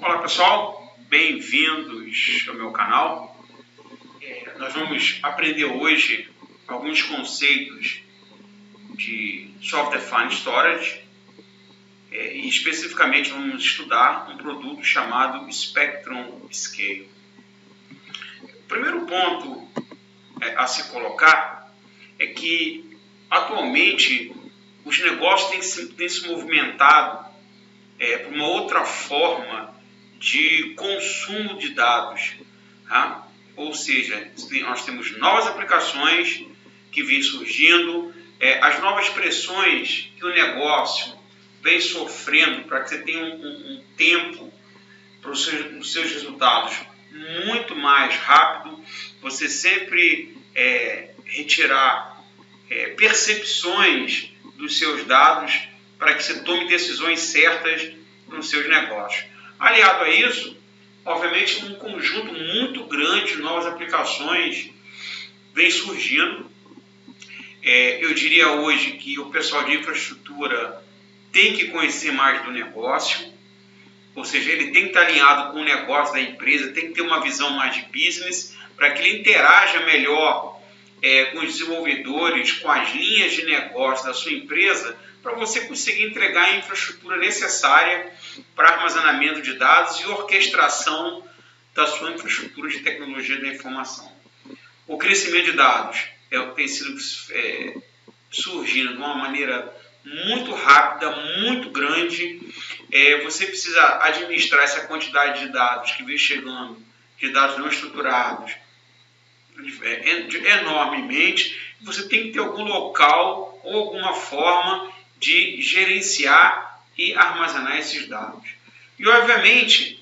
Olá pessoal, bem-vindos ao meu canal. Nós vamos aprender hoje alguns conceitos de Software Defined Storage e especificamente vamos estudar um produto chamado Spectrum Scale. O primeiro ponto a se colocar é que atualmente os negócios têm se movimentado para uma outra forma de consumo de dados, tá? Ou seja, nós temos novas aplicações que vêm surgindo, as novas pressões que o negócio vem sofrendo para que você tenha um tempo para os seus resultados muito mais rápido, você sempre retirar percepções dos seus dados para que você tome decisões certas nos seus negócios. Aliado a isso, obviamente, um conjunto muito grande de novas aplicações vem surgindo. Eu diria hoje que o pessoal de infraestrutura tem que conhecer mais do negócio, ou seja, ele tem que estar alinhado com o negócio da empresa, tem que ter uma visão mais de business, para que ele interaja melhor com os desenvolvedores, com as linhas de negócio da sua empresa, para você conseguir entregar a infraestrutura necessária para armazenamento de dados e orquestração da sua infraestrutura de tecnologia da informação. O crescimento de dados tem sido surgindo de uma maneira muito rápida, muito grande. Você precisa administrar essa quantidade de dados que vem chegando, de dados não estruturados, enormemente. Você tem que ter algum local ou alguma forma de gerenciar e armazenar esses dados. E, obviamente,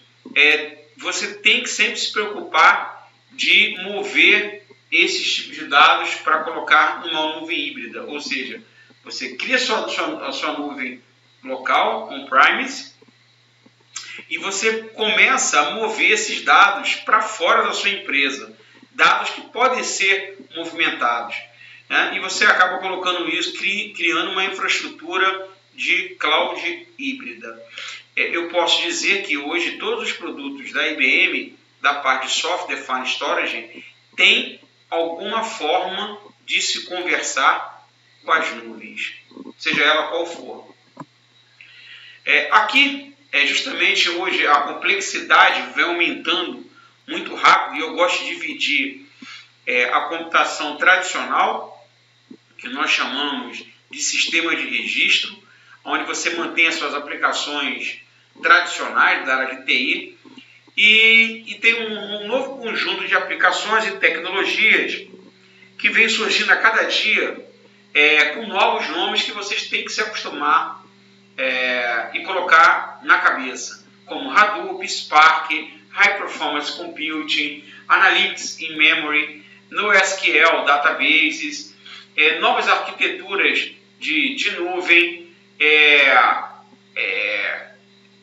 você tem que sempre se preocupar de mover esses tipos de dados para colocar numa nuvem híbrida, ou seja, você cria a sua nuvem local, on-premise, e você começa a mover esses dados para fora da sua empresa, dados que podem ser movimentados. E você acaba colocando isso, criando uma infraestrutura de cloud híbrida. Eu posso dizer que hoje todos os produtos da IBM, da parte de Software Defined Storage, têm alguma forma de se conversar com as nuvens, seja ela qual for. Aqui, justamente hoje, a complexidade vem aumentando muito rápido e eu gosto de dividir a computação tradicional, que nós chamamos de sistema de registro, onde você mantém as suas aplicações tradicionais da área de TI, e tem um novo conjunto de aplicações e tecnologias que vem surgindo a cada dia com novos nomes que vocês têm que se acostumar e colocar na cabeça, como Hadoop, Spark, High Performance Computing, Analytics in Memory, NoSQL Databases, novas arquiteturas de nuvem,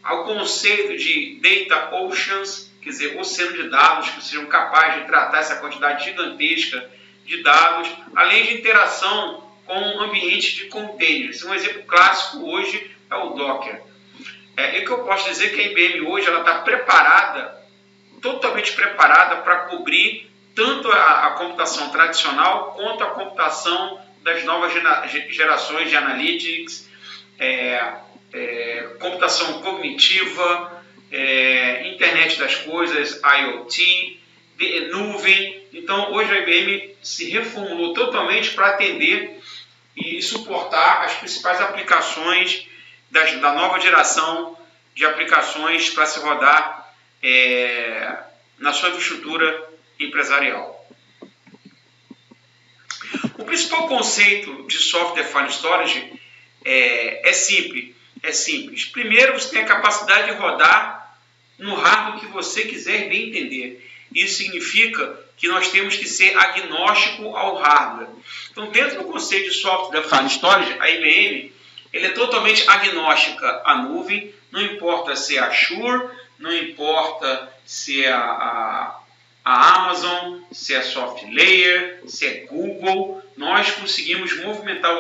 ao conceito de Data Oceans, quer dizer, oceano de dados que sejam capazes de tratar essa quantidade gigantesca de dados, além de interação com ambientes de containers. Um exemplo clássico hoje é o Docker. O que eu posso dizer que a IBM hoje está preparada, totalmente preparada para cobrir tanto a computação tradicional quanto a computação das novas gerações de analytics, computação cognitiva, internet das coisas, IoT, nuvem. Então, hoje a IBM se reformulou totalmente para atender e suportar as principais aplicações da nova geração de aplicações para se rodar na sua infraestrutura empresarial. O principal conceito de Software Defined Storage é simples. Primeiro, você tem a capacidade de rodar no hardware que você quiser bem entender. Isso significa que nós temos que ser agnóstico ao hardware. Então, dentro do conceito de Software Defined Storage, a IBM é totalmente agnóstica à nuvem, não importa se é a Azure, não importa se é a Amazon, se é SoftLayer, se é Google, nós conseguimos movimentar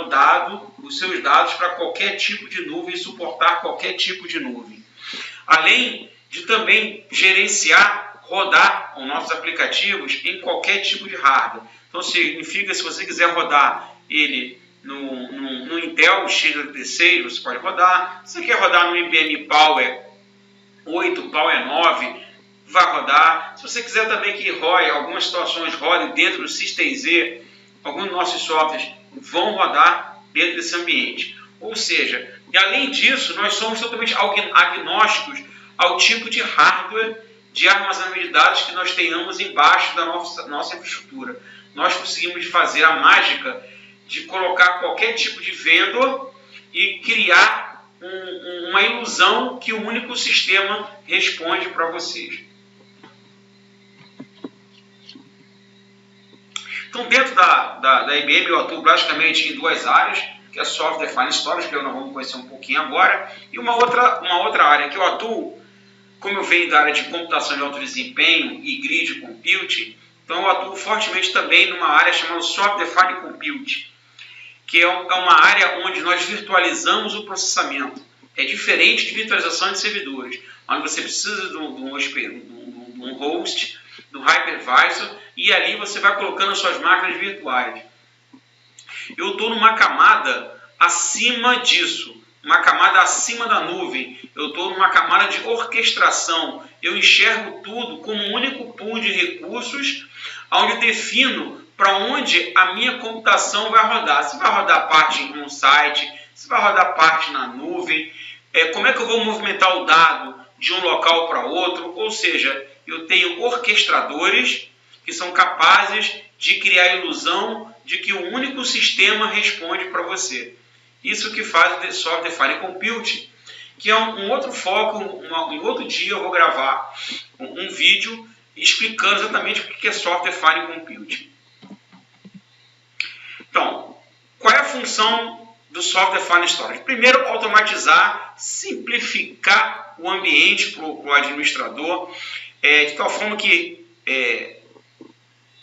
os seus dados para qualquer tipo de nuvem e suportar qualquer tipo de nuvem. Além de também gerenciar, rodar os nossos aplicativos em qualquer tipo de hardware. Então significa, se você quiser rodar ele no Intel x86, você pode rodar. Se você quer rodar no IBM Power 8, Power 9, vai rodar. Se você quiser também que rode, algumas situações rodem dentro do SystemZ, alguns dos nossos softwares vão rodar dentro desse ambiente. Ou seja, e além disso, nós somos totalmente agnósticos ao tipo de hardware de armazenamento de dados que nós tenhamos embaixo da nossa infraestrutura. Nós conseguimos fazer a mágica de colocar qualquer tipo de vendor e criar uma ilusão que o único sistema responde para vocês. Então, dentro da IBM, eu atuo basicamente em duas áreas, que é Software Defined Storage, que nós vamos conhecer um pouquinho agora, e uma outra área que eu atuo, como eu venho da área de computação de alto desempenho e grid computing, então eu atuo fortemente também numa área chamada Software Defined Computing, que é uma área onde nós virtualizamos o processamento. É diferente de virtualização de servidores, onde você precisa de um host, do hypervisor, e ali você vai colocando as suas máquinas virtuais. Eu estou numa camada acima disso, uma camada acima da nuvem. Eu estou numa camada de orquestração. Eu enxergo tudo como um único pool de recursos, onde eu defino para onde a minha computação vai rodar. Se vai rodar parte em um site, se vai rodar parte na nuvem, como é que eu vou movimentar o dado de um local para outro. Ou seja, eu tenho orquestradores que são capazes de criar a ilusão de que o único sistema responde para você. Isso que faz o Software Defined Computing, que é um outro foco. Em outro dia eu vou gravar um vídeo explicando exatamente o que é Software Defined Computing. Então, qual é a função do Software Defined Storage? Primeiro, automatizar, simplificar o ambiente para o administrador, de tal forma que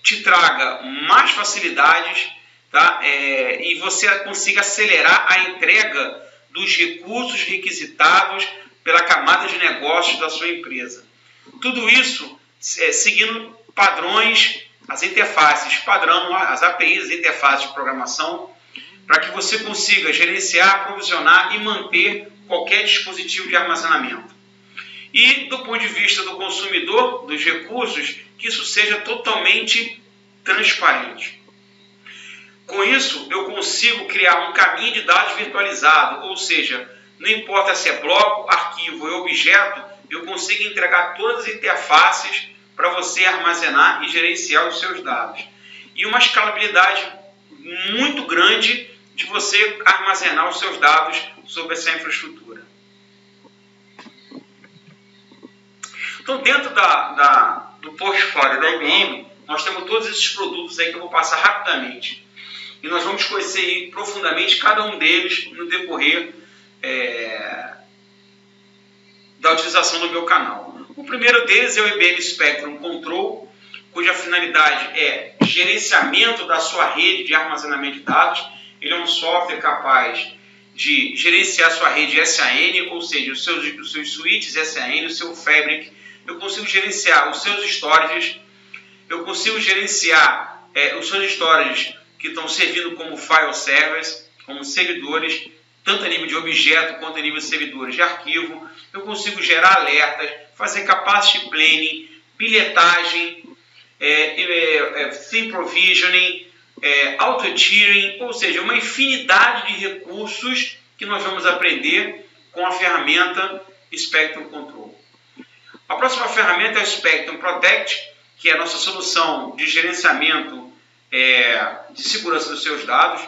te traga mais facilidades, tá? E você consiga acelerar a entrega dos recursos requisitados pela camada de negócios da sua empresa. Tudo isso seguindo padrões, as interfaces padrão, as APIs, as interfaces de programação, para que você consiga gerenciar, provisionar e manter qualquer dispositivo de armazenamento. E do ponto de vista do consumidor, dos recursos, que isso seja totalmente transparente. Com isso, eu consigo criar um caminho de dados virtualizado, ou seja, não importa se é bloco, arquivo ou objeto, eu consigo entregar todas as interfaces para você armazenar e gerenciar os seus dados. E uma escalabilidade muito grande de você armazenar os seus dados sobre essa infraestrutura. Então, dentro do portfólio da IBM, nós temos todos esses produtos aí que eu vou passar rapidamente. E nós vamos conhecer profundamente cada um deles no decorrer da utilização do meu canal. O primeiro deles é o IBM Spectrum Control, cuja finalidade é gerenciamento da sua rede de armazenamento de dados. Ele é um software capaz de gerenciar sua rede SAN, ou seja, os seus switches SAN, o seu Fabric. Eu consigo gerenciar os seus storages, eu consigo gerenciar os seus storages que estão servindo como file servers, como servidores, tanto a nível de objeto quanto a nível de servidores de arquivo. Eu consigo gerar alertas, fazer capacity planning, bilhetagem, theme provisioning, auto-tiering, ou seja, uma infinidade de recursos que nós vamos aprender com a ferramenta Spectrum Control. A próxima ferramenta é o Spectrum Protect, que é a nossa solução de gerenciamento de segurança dos seus dados,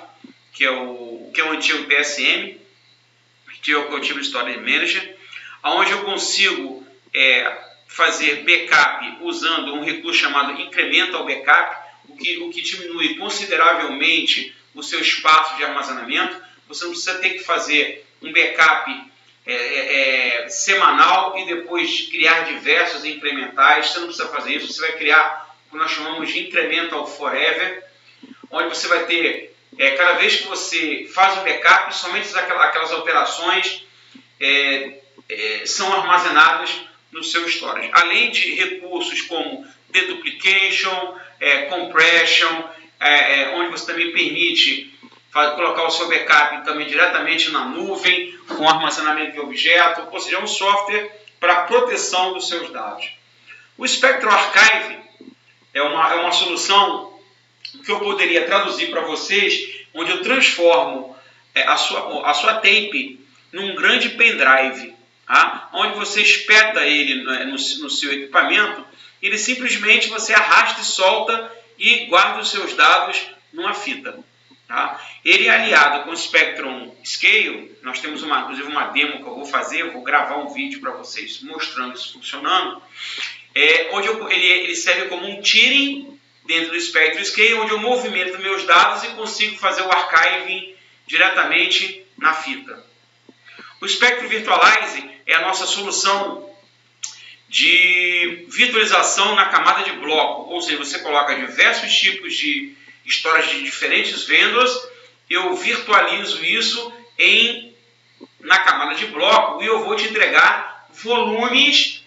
que é o antigo PSM, que é o Continuous Storage Manager, onde eu consigo fazer backup usando um recurso chamado Incremental Backup, o que diminui consideravelmente o seu espaço de armazenamento. Você não precisa ter que fazer um backup semanal e depois criar diversos incrementais. Você não precisa fazer isso, você vai criar o que nós chamamos de Incremental Forever, onde você vai ter, cada vez que você faz um backup, somente aquelas operações são armazenadas no seu storage. Além de recursos como deduplication, compression, onde você também permite colocar o seu backup também diretamente na nuvem, com armazenamento de objeto, ou seja, é um software para proteção dos seus dados. O Spectrum Archive é uma solução que eu poderia traduzir para vocês, onde eu transformo a sua tape num grande pendrive, tá? Onde você espeta ele no seu equipamento, ele simplesmente você arrasta e solta e guarda os seus dados numa fita. Tá? Ele é aliado com o Spectrum Scale. Nós temos inclusive uma demo que eu vou fazer, eu vou gravar um vídeo para vocês mostrando isso funcionando, onde ele serve como um tiering dentro do Spectrum Scale, onde eu movimento meus dados e consigo fazer o archiving diretamente na fita. O Spectrum Virtualize é a nossa solução de virtualização na camada de bloco, ou seja, você coloca diversos tipos de histórias de diferentes vendors, eu virtualizo isso na camada de bloco e eu vou te entregar volumes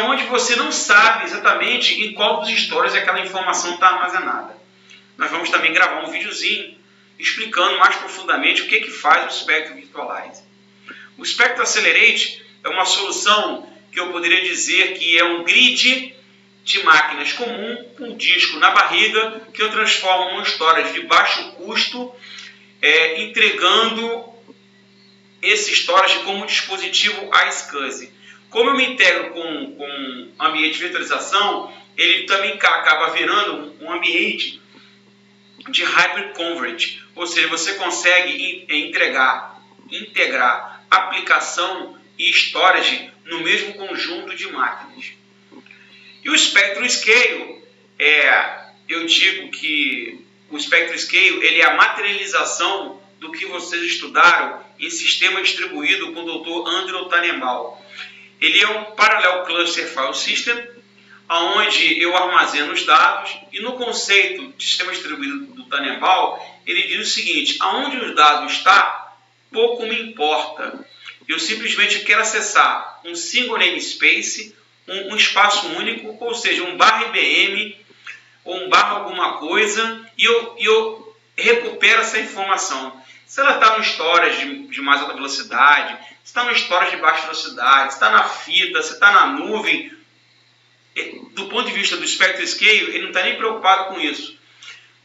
onde você não sabe exatamente em qual dos stories aquela informação está armazenada. Nós vamos também gravar um videozinho explicando mais profundamente o que faz o Spectrum Virtualize. O Spectrum Accelerate é uma solução que eu poderia dizer que é um grid de máquinas comum, com um disco na barriga, que eu transformo em storage de baixo custo, entregando esse storage como dispositivo iSCSI. Como eu me integro com um ambiente de virtualização, ele também acaba virando um ambiente de Hybrid Converged, ou seja, você consegue integrar aplicação e storage no mesmo conjunto de máquinas. E o Spectrum Scale, eu digo que o Spectrum Scale ele é a materialização do que vocês estudaram em sistema distribuído com o Dr. Andrew Tannenbaum. Ele é um Parallel Cluster File System, onde eu armazeno os dados, e no conceito de sistema distribuído do Tannenbaum, ele diz o seguinte: aonde o dado está, pouco me importa. Eu simplesmente quero acessar um single namespace, um espaço único, ou seja, um /IBM ou um alguma coisa, e eu recupero essa informação. Se ela está no storage de mais alta velocidade, se está no storage de baixa velocidade, se está na fita, se está na nuvem, do ponto de vista do Spectrum Scale, ele não está nem preocupado com isso.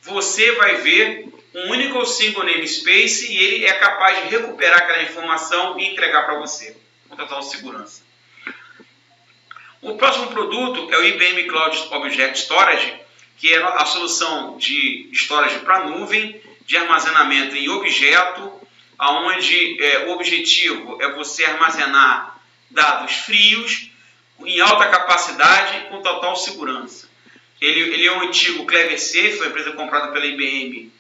Você vai ver um único single namespace e ele é capaz de recuperar aquela informação e entregar para você, com total segurança. O próximo produto é o IBM Cloud Object Storage, que é a solução de storage para nuvem, de armazenamento em objeto, onde o objetivo é você armazenar dados frios, em alta capacidade e com total segurança. Ele é um antigo CleverSafe, foi uma empresa comprada pela IBM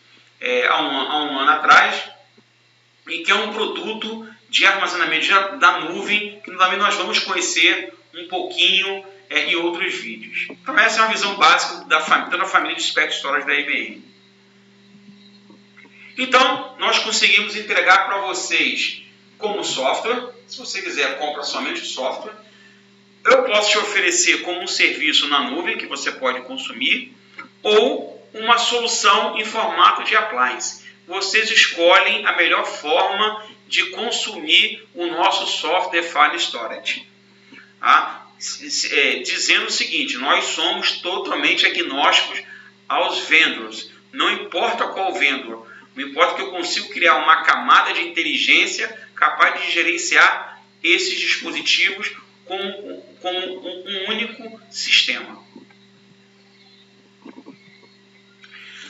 há um ano atrás, e que é um produto de armazenamento da nuvem, que também nós vamos conhecer um pouquinho em outros vídeos. Então essa é uma visão básica da família de Spectrum Storage da IBM. Então, nós conseguimos entregar para vocês como software. Se você quiser, compra somente o software. Eu posso te oferecer como um serviço na nuvem, que você pode consumir, ou uma solução em formato de appliance. Vocês escolhem a melhor forma de consumir o nosso software File Storage. Dizendo o seguinte: nós somos totalmente agnósticos aos vendors. Não importa qual vendor, não importa que eu consigo criar uma camada de inteligência capaz de gerenciar esses dispositivos como um único sistema.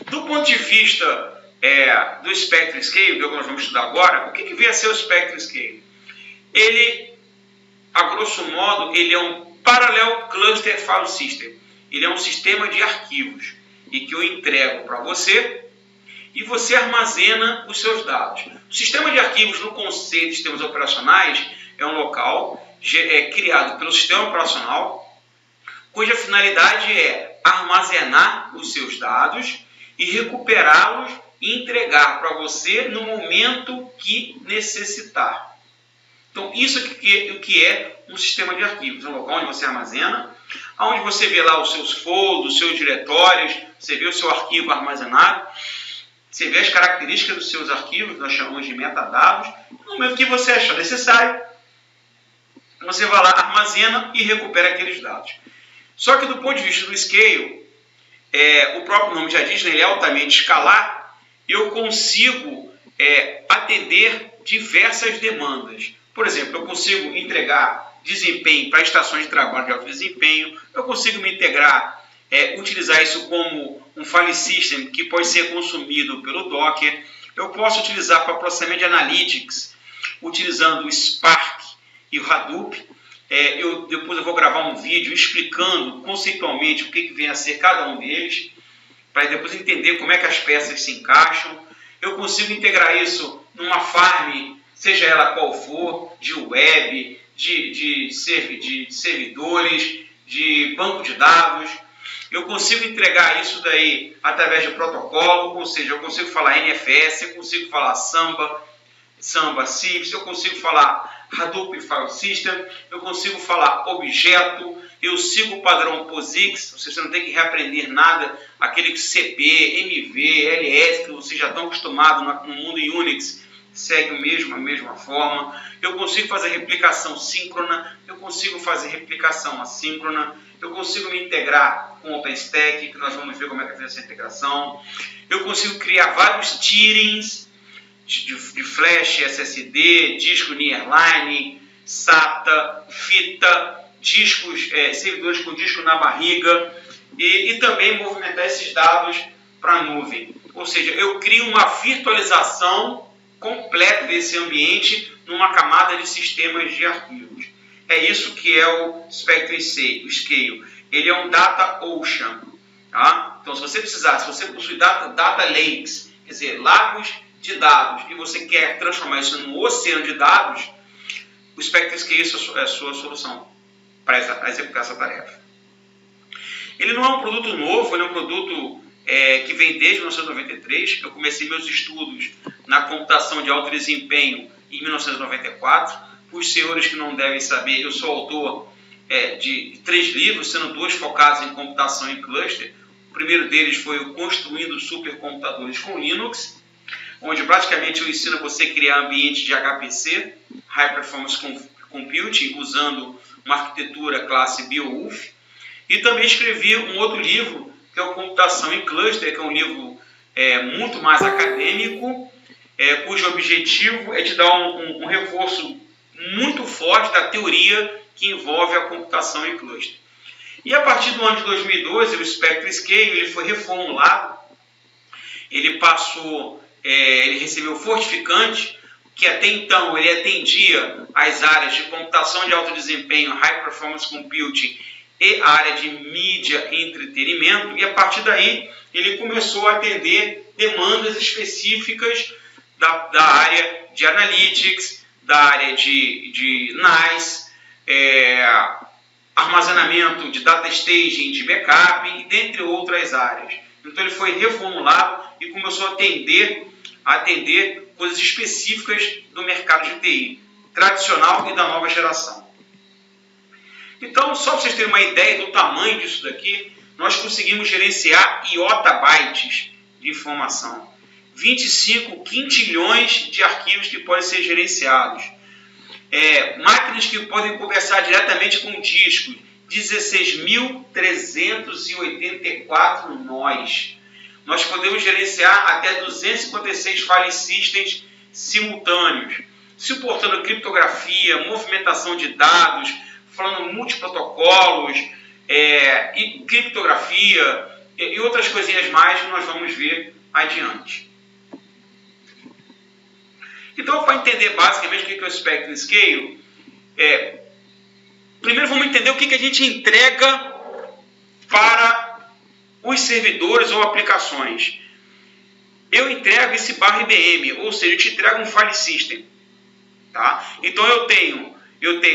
Do ponto de vista do Spectrum Scale, que nós vamos estudar agora, o que vem a ser o Spectrum Scale? Ele, a grosso modo, ele é um Parallel Cluster File System. Ele é um sistema de arquivos e que eu entrego para você e você armazena os seus dados. O sistema de arquivos, no conceito de sistemas operacionais, é um local criado pelo sistema operacional, cuja finalidade é armazenar os seus dados e recuperá-los e entregar para você no momento que necessitar. Então, isso que é um sistema de arquivos, um local onde você armazena, onde você vê lá os seus folders, os seus diretórios, você vê o seu arquivo armazenado, você vê as características dos seus arquivos, nós chamamos de metadados. No momento que você achar necessário, você vai lá, armazena e recupera aqueles dados. Só que do ponto de vista do Scale, o próprio nome já diz, né, ele é altamente escalar, e eu consigo atender diversas demandas. Por exemplo, eu consigo entregar desempenho para estações de trabalho de alto desempenho, eu consigo me integrar, utilizar isso como um file system que pode ser consumido pelo Docker, eu posso utilizar para processamento de analytics, utilizando o Spark e o Hadoop. Depois eu vou gravar um vídeo explicando conceitualmente o que vem a ser cada um deles, para depois entender como é que as peças se encaixam. Eu consigo integrar isso numa farm, seja ela qual for, de web, de servidores, de banco de dados. Eu consigo entregar isso daí através de protocolo, ou seja, eu consigo falar NFS, eu consigo falar Samba CIFS, eu consigo falar Hadoop File System, eu consigo falar objeto, eu sigo o padrão POSIX, você não tem que reaprender nada, aquele CP, MV, LS, que vocês já estão acostumados no mundo Unix, segue a mesma forma. Eu consigo fazer replicação síncrona, eu consigo fazer replicação assíncrona, eu consigo me integrar com o OpenStack, que nós vamos ver como é que é essa integração. Eu consigo criar vários tierings de flash, SSD, disco nearline, SATA, fita, discos, servidores com disco na barriga, e também movimentar esses dados para a nuvem. Ou seja, eu crio uma virtualização completa desse ambiente numa camada de sistemas de arquivos. É isso que é o Spectre Scale. Ele é um Data Ocean. Tá? Então, se você possui data lakes, quer dizer, lagos de dados, e você quer transformar isso num oceano de dados, o Spectre Scale é a sua solução para executar essa tarefa. Ele não é um produto novo, ele é um produto que vem desde 1993. Eu comecei meus estudos na computação de alto desempenho em 1994. Os senhores que não devem saber, eu sou autor de 3 livros, sendo 2 focados em computação em cluster. O primeiro deles foi o Construindo Supercomputadores com Linux, onde praticamente eu ensino você a criar ambiente de HPC, High Performance Computing, usando uma arquitetura classe Beowulf. E também escrevi um outro livro, que é o Computação em Cluster, que é um livro muito mais acadêmico, cujo objetivo é te dar um reforço muito forte da teoria que envolve a computação em cluster. E a partir do ano de 2012, o Spectre Scale ele foi reformulado, ele recebeu fortificante, que até então ele atendia as áreas de computação de alto desempenho, High Performance Computing e a área de mídia e entretenimento, e a partir daí ele começou a atender demandas específicas da área de Analytics, da área de NICE, armazenamento de data staging, de backup, e dentre outras áreas. Então ele foi reformulado e começou a atender coisas específicas do mercado de TI, tradicional e da nova geração. Então, só para vocês terem uma ideia do tamanho disso daqui, nós conseguimos gerenciar iotabytes de informação. 25 quintilhões de arquivos que podem ser gerenciados. Máquinas que podem conversar diretamente com o disco. 16.384 nós. Nós podemos gerenciar até 256 file systems simultâneos, suportando criptografia, movimentação de dados, falando multiprotocolos, e criptografia e outras coisinhas mais que nós vamos ver adiante. Então, para entender basicamente o que é o Spectre Scale, primeiro vamos entender o que a gente entrega para os servidores ou aplicações. Eu entrego esse /IBM, ou seja, eu te entrego um file system. Tá? Então eu tenho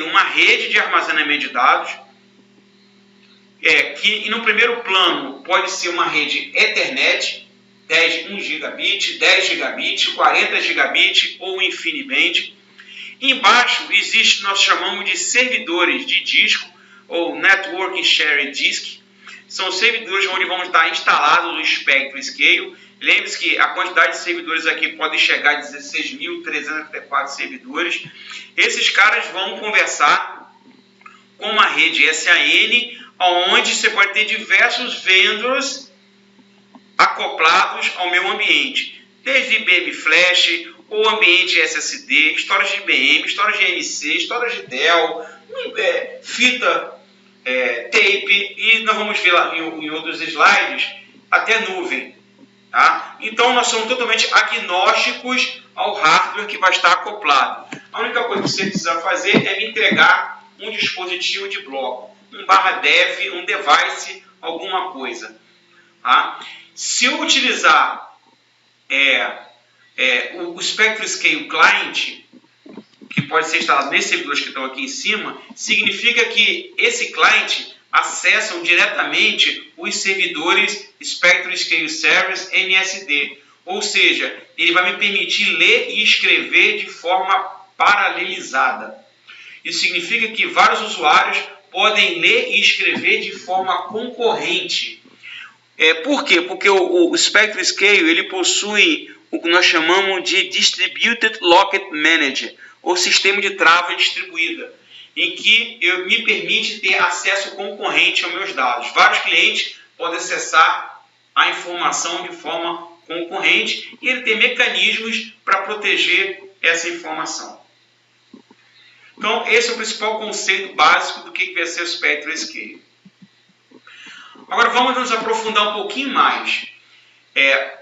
uma rede de armazenamento de dados, que no primeiro plano pode ser uma rede Ethernet, 1 gigabit, 10 gigabit, 40 gigabit ou InfiniBand. Embaixo existe, nós chamamos de servidores de disco, ou Network Shared Disk. São servidores onde vão estar instalados o Spectrum Scale. Lembre-se que a quantidade de servidores aqui pode chegar a 16.334 servidores. Esses caras vão conversar com uma rede SAN, onde você pode ter diversos vendors acoplados ao meu ambiente, desde IBM Flash, ou ambiente SSD, histórias de IBM, histórias de MC, histórias de Dell, fita, tape, e nós vamos ver lá em outros slides, até nuvem. Tá? Então, nós somos totalmente agnósticos ao hardware que vai estar acoplado. A única coisa que você precisa fazer é me entregar um dispositivo de bloco, um /dev, um device, alguma coisa. Tá? Se eu utilizar o Spectrum Scale Client, que pode ser instalado nesses servidores que estão aqui em cima, significa que esse client acessam diretamente os servidores Spectrum Scale Service MSD. Ou seja, ele vai me permitir ler e escrever de forma paralelizada. Isso significa que vários usuários podem ler e escrever de forma concorrente. Por quê? Porque o Spectrum Scale ele possui o que nós chamamos de Distributed Locket Manager, ou sistema de trava distribuída, em que me permite ter acesso concorrente aos meus dados. Vários clientes podem acessar a informação de forma concorrente e ele tem mecanismos para proteger essa informação. Então, esse é o principal conceito básico do que vai ser o Spectrum Scale. Agora, vamos nos aprofundar um pouquinho mais.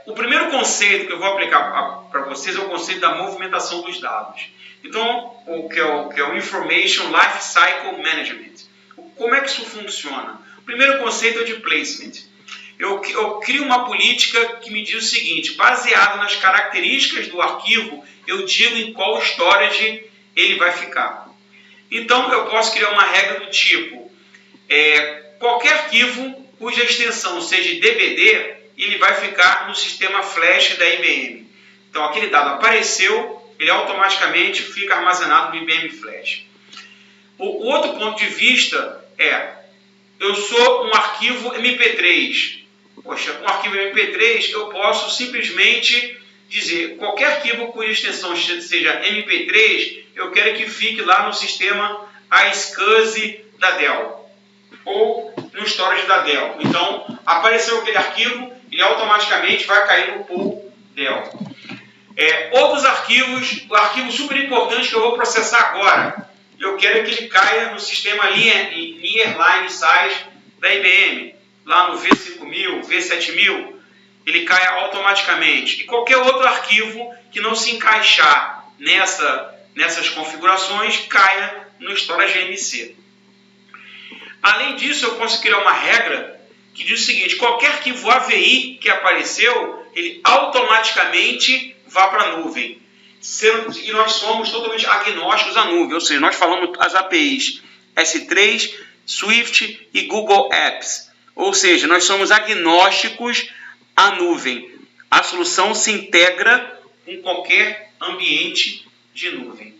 O primeiro conceito que eu vou aplicar para vocês é o conceito da movimentação dos dados. Então, o que é o Information Lifecycle Management. Como é que isso funciona? O primeiro conceito é de placement. Eu crio uma política que me diz o seguinte: baseado nas características do arquivo, eu digo em qual storage ele vai ficar. Então, eu posso criar uma regra do tipo: qualquer arquivo cuja extensão seja DVD, ele vai ficar no sistema flash da IBM. Então, aquele dado apareceu, ele automaticamente fica armazenado no IBM Flash. O outro ponto de vista eu sou um arquivo MP3. Poxa, um arquivo MP3 eu posso simplesmente dizer qualquer arquivo cuja extensão seja MP3, eu quero que fique lá no sistema iSCSI da Dell ou no storage da Dell. Então, apareceu aquele arquivo, ele automaticamente vai cair no pool Dell. Outros arquivos, o arquivo super importante que eu vou processar agora, eu quero que ele caia no sistema Nearline Size da IBM, lá no V5000, V7000, ele cai automaticamente. E qualquer outro arquivo que não se encaixar nessas configurações, caia no storage MC. Além disso, eu posso criar uma regra que diz o seguinte: qualquer arquivo AVI que apareceu, ele automaticamente vai para a nuvem. E nós somos totalmente agnósticos à nuvem, ou seja, nós falamos as APIs S3, Swift e Google Apps. Ou seja, nós somos agnósticos à nuvem. A solução se integra com qualquer ambiente de nuvem.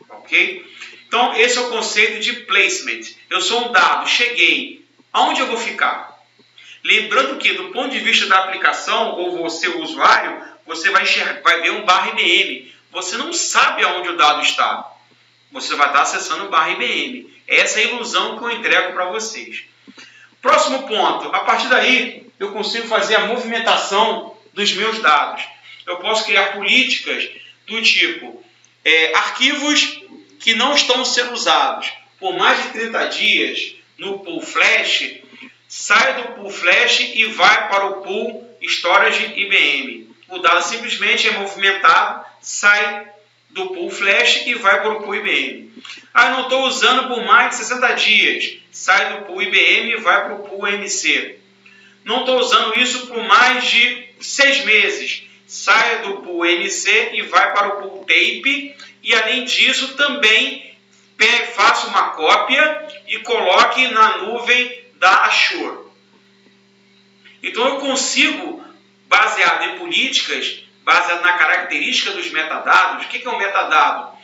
Ok? Então, esse é o conceito de placement. Eu sou um dado, cheguei. Aonde eu vou ficar? Lembrando que, do ponto de vista da aplicação, ou você, o usuário, você vai ver um /IBM. Você não sabe aonde o dado está. Você vai estar acessando o /IBM. Essa é a ilusão que eu entrego para vocês. Próximo ponto. A partir daí, eu consigo fazer a movimentação dos meus dados. Eu posso criar políticas do tipo arquivos que não estão sendo usados por mais de 30 dias no pool flash, sai do pool flash e vai para o pool storage IBM. O dado simplesmente é movimentado, sai do pool flash e vai para o pool IBM. Não estou usando por mais de 60 dias, sai do pool IBM e vai para o pool MC. Não estou usando isso por mais de 6 meses, sai do pool MC e vai para o pool tape. E além disso, também faça uma cópia e coloque na nuvem da Azure. Então eu consigo, baseado em políticas, baseado na característica dos metadados. O que é um metadado?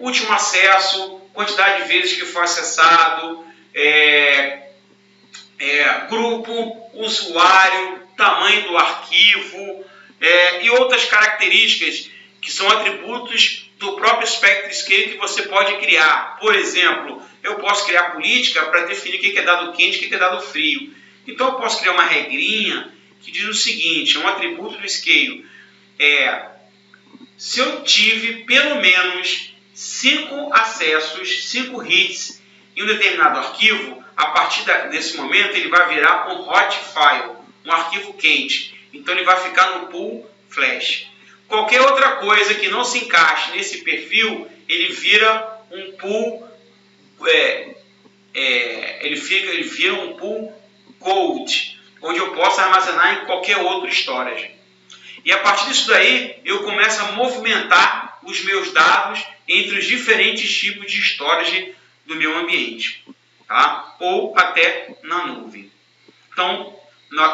último acesso, quantidade de vezes que foi acessado, grupo, usuário, tamanho do arquivo e outras características que são atributos do próprio SpectreScale que você pode criar. Por exemplo, eu posso criar política para definir o que é dado quente e o que é dado frio. Então eu posso criar uma regrinha que diz o seguinte, é um atributo do Scale, se eu tive pelo menos 5 acessos, 5 hits em um determinado arquivo, a partir desse momento ele vai virar um hot file, um arquivo quente. Então ele vai ficar no pool flash. Qualquer outra coisa que não se encaixe nesse perfil, ele vira um pool, ele vira um pool cold, onde eu posso armazenar em qualquer outro storage. E a partir disso daí, eu começo a movimentar os meus dados entre os diferentes tipos de storage do meu ambiente, tá? Ou até na nuvem. Então,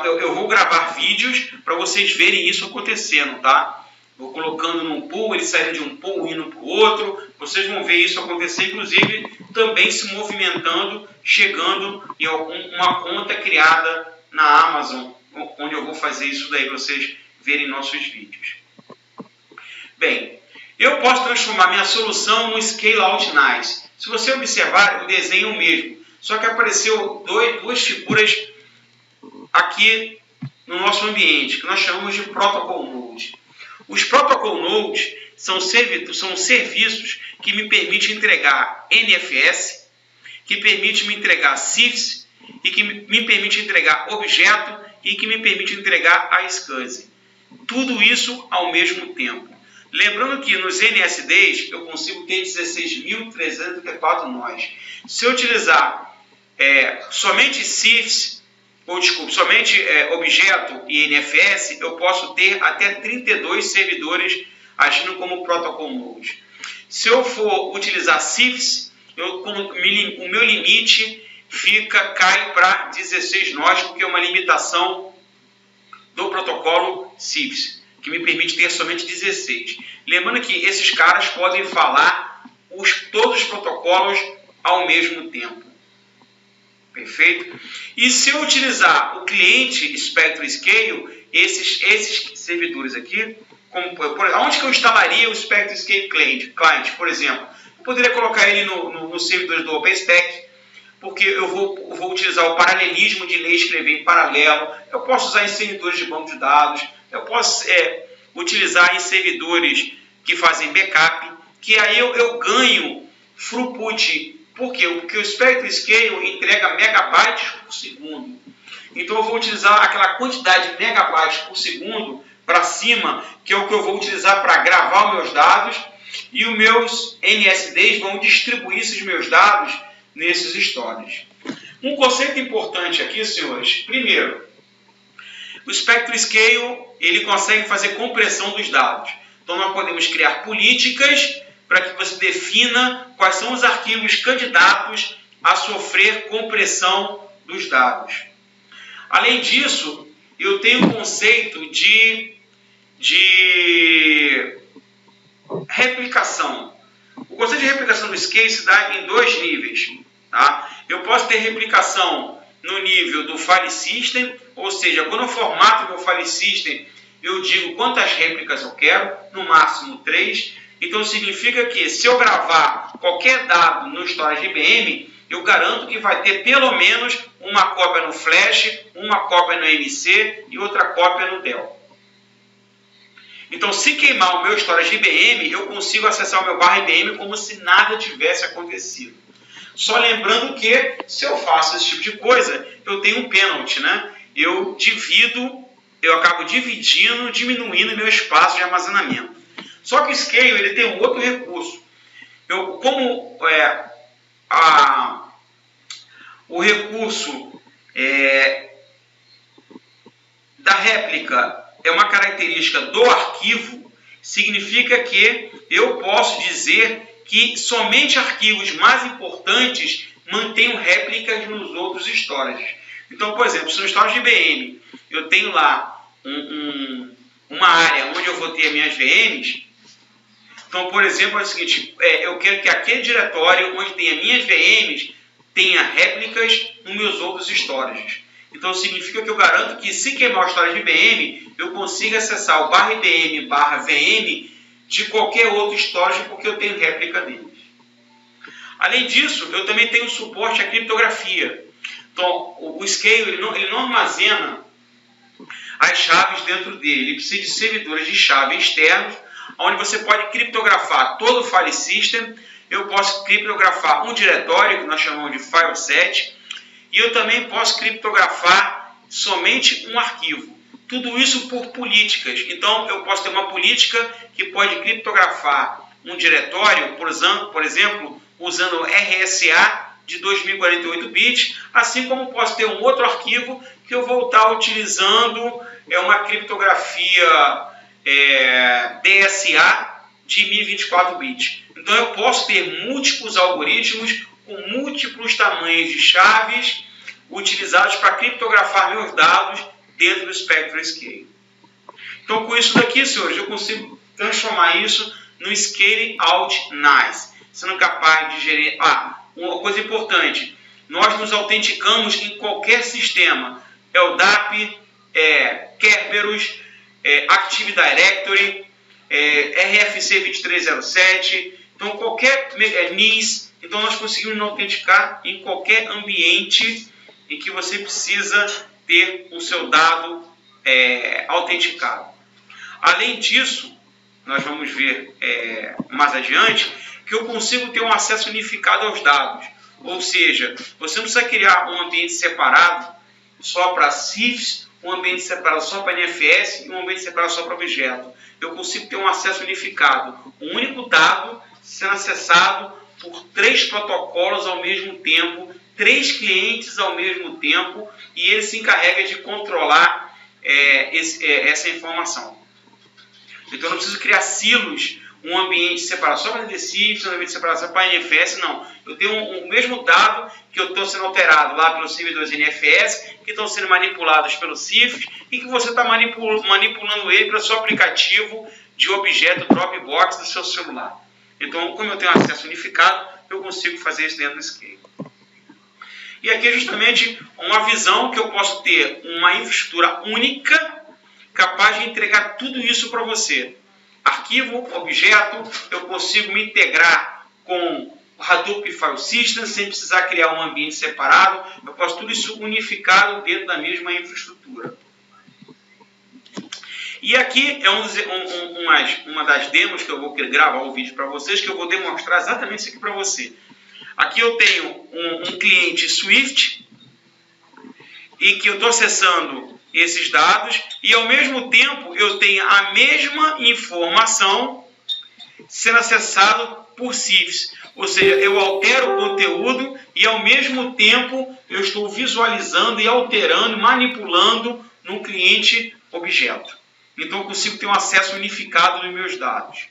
eu vou gravar vídeos para vocês verem isso acontecendo, tá? Vou colocando num pool, ele saindo de um pool, indo para o outro. Vocês vão ver isso acontecer, inclusive, também se movimentando, chegando em uma conta criada na Amazon, onde eu vou fazer isso daí para vocês verem nossos vídeos. Bem, eu posso transformar minha solução no Scale Out Nice. Se você observar, o desenho é o mesmo, só que apareceu duas figuras aqui no nosso ambiente, que nós chamamos de Protocol Node. Os Protocol Nodes são serviços que me permitem entregar NFS, que permite me entregar CIFS, e que me permite entregar objeto e que me permite entregar a SCSI. Tudo isso ao mesmo tempo. Lembrando que nos NSDs eu consigo ter 16.334 nós. Se eu utilizar somente CIFS, somente objeto e NFS, eu posso ter até 32 servidores agindo como Protocol Node. Se eu for utilizar CIFS, o meu limite cai para 16 nós, porque é uma limitação do protocolo CIFS, que me permite ter somente 16. Lembrando que esses caras podem falar todos os protocolos ao mesmo tempo. Perfeito? E se eu utilizar o cliente SpectreScale, esses servidores aqui, onde que eu instalaria o SpectreScale Client, por exemplo? Eu poderia colocar ele no servidor do OpenStack, porque eu vou utilizar o paralelismo de ler e escrever em paralelo. Eu posso usar em servidores de banco de dados, eu posso utilizar em servidores que fazem backup, que aí eu ganho throughput. Por quê? Porque o SpectreScale entrega megabytes por segundo. Então eu vou utilizar aquela quantidade de megabytes por segundo para cima, que é o que eu vou utilizar para gravar os meus dados, e os meus NSDs vão distribuir esses meus dados nesses storages. Um conceito importante aqui, senhores. Primeiro, o SpectreScale ele consegue fazer compressão dos dados. Então nós podemos criar políticas para que você defina quais são os arquivos candidatos a sofrer compressão dos dados. Além disso, eu tenho o conceito de replicação. O conceito de replicação do Scale se dá em 2 níveis. Tá? Eu posso ter replicação no nível do file system, ou seja, quando eu formato meu file system, eu digo quantas réplicas eu quero, no máximo 3. Então significa que se eu gravar qualquer dado no storage IBM, eu garanto que vai ter pelo menos uma cópia no Flash, uma cópia no MC e outra cópia no Dell. Então, se queimar o meu storage IBM, eu consigo acessar o meu barra IBM como se nada tivesse acontecido. Só lembrando que, se eu faço esse tipo de coisa, eu tenho um penalty, né? Eu acabo diminuindo meu espaço de armazenamento. Só que o Scale ele tem um outro recurso. O recurso da réplica é uma característica do arquivo, significa que eu posso dizer que somente arquivos mais importantes mantenham réplicas nos outros storages. Então, por exemplo, se no storage de IBM eu tenho lá uma área onde eu vou ter minhas VMs, Então, por exemplo, é o seguinte, eu quero que aquele diretório onde tem as minhas VMs tenha réplicas nos meus outros storages. Então, significa que eu garanto que, se queimar o storage IBM, eu consiga acessar o /IBM/VM de qualquer outro storage, porque eu tenho réplica deles. Além disso, eu também tenho suporte à criptografia. Então, o Scale ele não armazena as chaves dentro dele. Ele precisa de servidores de chave externos, onde você pode criptografar todo o file system. Eu posso criptografar um diretório, que nós chamamos de file set, e eu também posso criptografar somente um arquivo. Tudo isso por políticas. Então, eu posso ter uma política que pode criptografar um diretório, por exemplo, usando RSA de 2048 bits, assim como posso ter um outro arquivo que eu vou estar utilizando uma criptografia DSA de 1024 bits. Então, eu posso ter múltiplos algoritmos com múltiplos tamanhos de chaves utilizados para criptografar meus dados dentro do SpectrumScale. Então, com isso daqui, senhores, eu consigo transformar isso no Scale Out Nice, sendo capaz de gerir... uma coisa importante, nós nos autenticamos em qualquer sistema, LDAP, Kerberos, Active Directory, RFC 2307, então qualquer NIS, então nós conseguimos nos autenticar em qualquer ambiente em que você precisa ter o seu dado autenticado. Além disso, nós vamos ver mais adiante, que eu consigo ter um acesso unificado aos dados. Ou seja, você não precisa criar um ambiente separado só para CIFS, um ambiente separado só para NFS e um ambiente separado só para objeto. Eu consigo ter um acesso unificado. Um único dado sendo acessado por 3 protocolos ao mesmo tempo, 3 clientes ao mesmo tempo, e ele se encarrega de controlar essa informação. Então, eu não preciso criar silos, um ambiente separado só para DCIFS, um ambiente separado só para NFS, não. Eu tenho o mesmo dado que eu estou sendo alterado lá pelos servidores NFS, que estão sendo manipulados pelo CIFS, e que você está manipulando ele pelo seu aplicativo de objeto Dropbox do seu celular. Então, como eu tenho acesso unificado, eu consigo fazer isso dentro do Scale. E aqui é justamente uma visão que eu posso ter uma infraestrutura única, capaz de entregar tudo isso para você. Arquivo, objeto, eu consigo me integrar com o Hadoop File System sem precisar criar um ambiente separado. Eu posso tudo isso unificado dentro da mesma infraestrutura. E aqui é uma das demos que eu vou gravar o vídeo para vocês, que eu vou demonstrar exatamente isso aqui para você. Aqui eu tenho um cliente Swift e que eu estou acessando esses dados e ao mesmo tempo eu tenho a mesma informação sendo acessado por CIFS. Ou seja, eu altero o conteúdo e ao mesmo tempo eu estou visualizando e alterando, manipulando no cliente objeto. Então eu consigo ter um acesso unificado nos meus dados.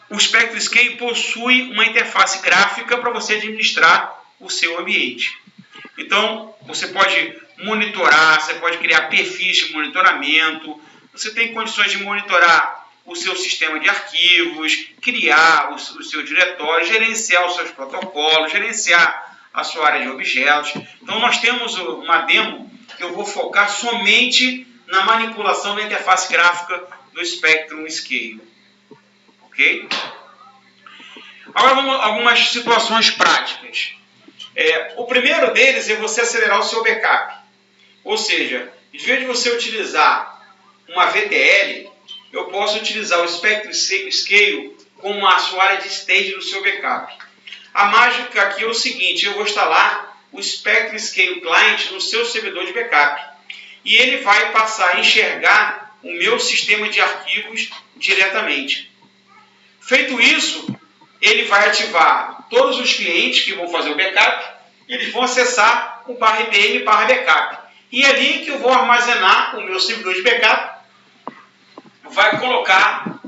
O SpectrumScale possui uma interface gráfica para você administrar o seu ambiente. Então, você pode monitorar, você pode criar perfis de monitoramento, você tem condições de monitorar o seu sistema de arquivos, criar o seu diretório, gerenciar os seus protocolos, gerenciar a sua área de objetos. Então, nós temos uma demo que eu vou focar somente na manipulação da interface gráfica do SpectrumScale. Ok? Agora vamos a algumas situações práticas. O primeiro deles é você acelerar o seu backup. Ou seja, em vez de você utilizar uma VTL, eu posso utilizar o SpectrumScale como a sua área de stage do seu backup. A mágica aqui é o seguinte, eu vou instalar o SpectrumScale Client no seu servidor de backup. E ele vai passar a enxergar o meu sistema de arquivos diretamente. Feito isso, ele vai ativar todos os clientes que vão fazer o backup e eles vão acessar o /IBM/backup. E é ali que eu vou armazenar o meu servidor de backup, vai colocar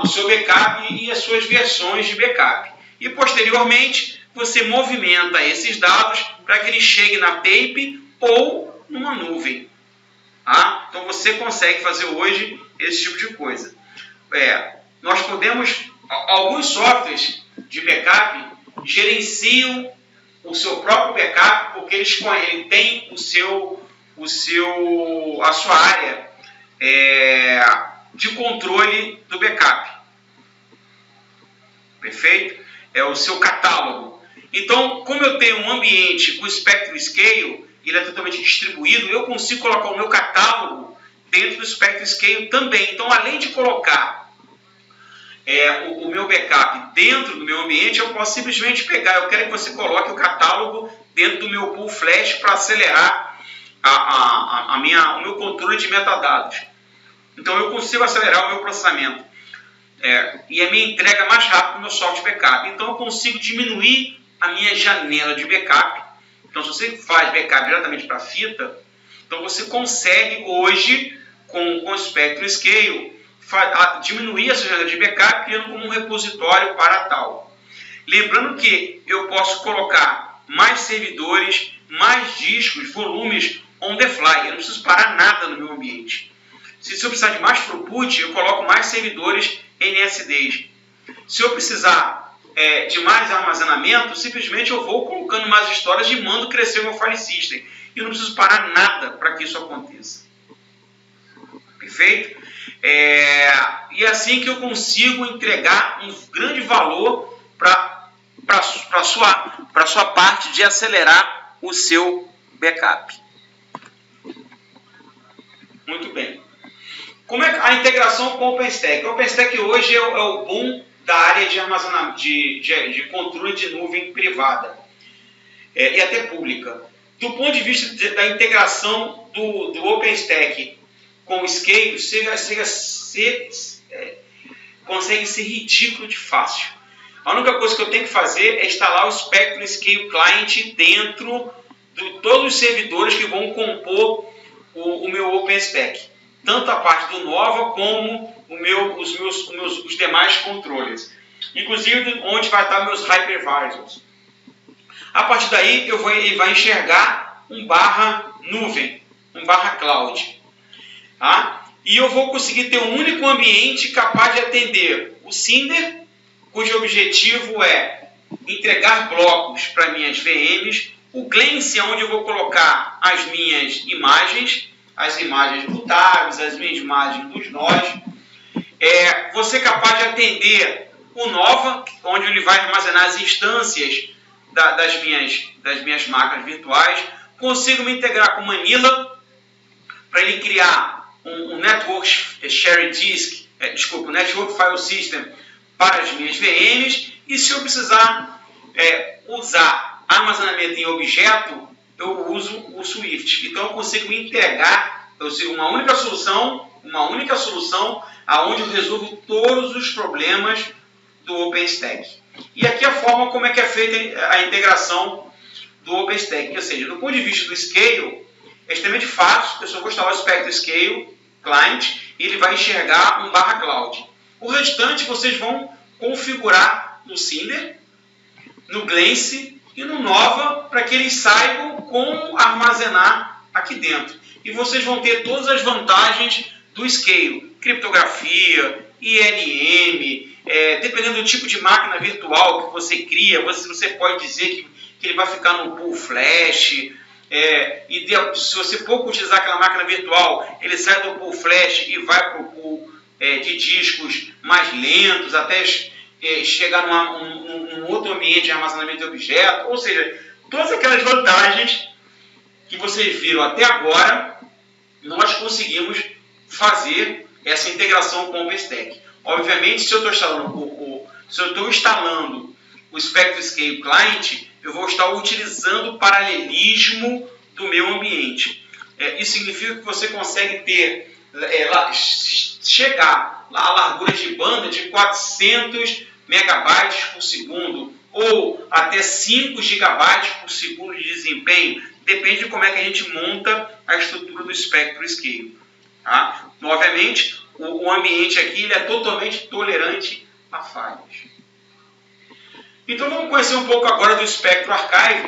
o seu backup e as suas versões de backup. E posteriormente, você movimenta esses dados para que eles cheguem na tape ou numa nuvem. Então você consegue fazer hoje esse tipo de coisa. Nós podemos, alguns softwares de backup gerenciam o seu próprio backup, porque ele tem a sua área de controle do backup. Perfeito? É o seu catálogo. Então, como eu tenho um ambiente com Spectrum Scale, ele é totalmente distribuído, eu consigo colocar o meu catálogo dentro do Spectrum Scale também. Então, além de colocar o meu backup dentro do meu ambiente, eu posso simplesmente pegar, eu quero que você coloque o catálogo dentro do meu pool flash para acelerar o meu controle de metadados. Então, eu consigo acelerar o meu processamento. E a minha entrega mais rápida no meu software backup. Então, eu consigo diminuir a minha janela de backup. Então, se você faz backup diretamente para a fita, então você consegue hoje, com o Spectrum Scale, diminuir essa janela de backup, criando como um repositório para tal. Lembrando que eu posso colocar mais servidores, mais discos, volumes on the fly. Eu não preciso parar nada no meu ambiente. Se eu precisar de mais throughput, eu coloco mais servidores NSDs. Se eu precisar de mais armazenamento, simplesmente eu vou colocando mais histórias e mando crescer o meu file system. E eu não preciso parar nada para que isso aconteça. Perfeito? E é assim que eu consigo entregar um grande valor para a sua parte de acelerar o seu backup. Muito bem. Como é a integração com o OpenStack? O OpenStack hoje é o boom da área de armazenamento, de controle de nuvem privada e até pública. Do ponto de vista da integração do OpenStack com o Scale, consegue ser ridículo de fácil. A única coisa que eu tenho que fazer é instalar o Spectrum Scale Client dentro de todos os servidores que vão compor o meu OpenStack. Tanto a parte do Nova como os demais controles. Inclusive onde vai estar meus hypervisors. A partir daí ele vai enxergar um barra nuvem, um barra cloud. Tá? E eu vou conseguir ter um único ambiente capaz de atender o Cinder, cujo objetivo é entregar blocos para minhas VMs, o Glance, onde eu vou colocar as minhas imagens, as imagens mutáveis, as minhas imagens dos nós. Você é capaz de atender o Nova, onde ele vai armazenar as instâncias das minhas máquinas virtuais. Consigo me integrar com Manila para ele criar um Network Shared Disk, um Network File System para as minhas VMs. E se eu precisar usar armazenamento em objeto, eu uso o Swift. Então eu consigo me integrar, uma única solução aonde eu resolvo todos os problemas do OpenStack. E aqui a forma como é que é feita a integração do OpenStack. Ou seja, do ponto de vista do Scale, é extremamente fácil. Eu só vou instalar o Spectrum Scale Client e ele vai enxergar um barra cloud. O restante vocês vão configurar no Cinder, no Glance e no Nova para que eles saibam como armazenar aqui dentro. E vocês vão ter todas as vantagens do Scale, criptografia, ILM, dependendo do tipo de máquina virtual que você cria, você pode dizer que ele vai ficar no pool flash, e se você pouco utilizar aquela máquina virtual, ele sai do pool flash e vai para o pool de discos mais lentos, até chegar num outro ambiente de armazenamento de objeto, ou seja, todas aquelas vantagens que vocês viram até agora, nós conseguimos fazer essa integração com o OpenStack. Obviamente, se eu estou instalando o Spectrum Scale Client, eu vou estar utilizando o paralelismo do meu ambiente. Isso significa que você consegue ter, chegar à largura de banda de 400 megabytes por segundo ou até 5 gigabytes por segundo de desempenho, depende de como é que a gente monta a estrutura do Spectrum Scale. Tá? Obviamente, o ambiente aqui ele é totalmente tolerante a falhas. Então vamos conhecer um pouco agora do Spectrum Archive.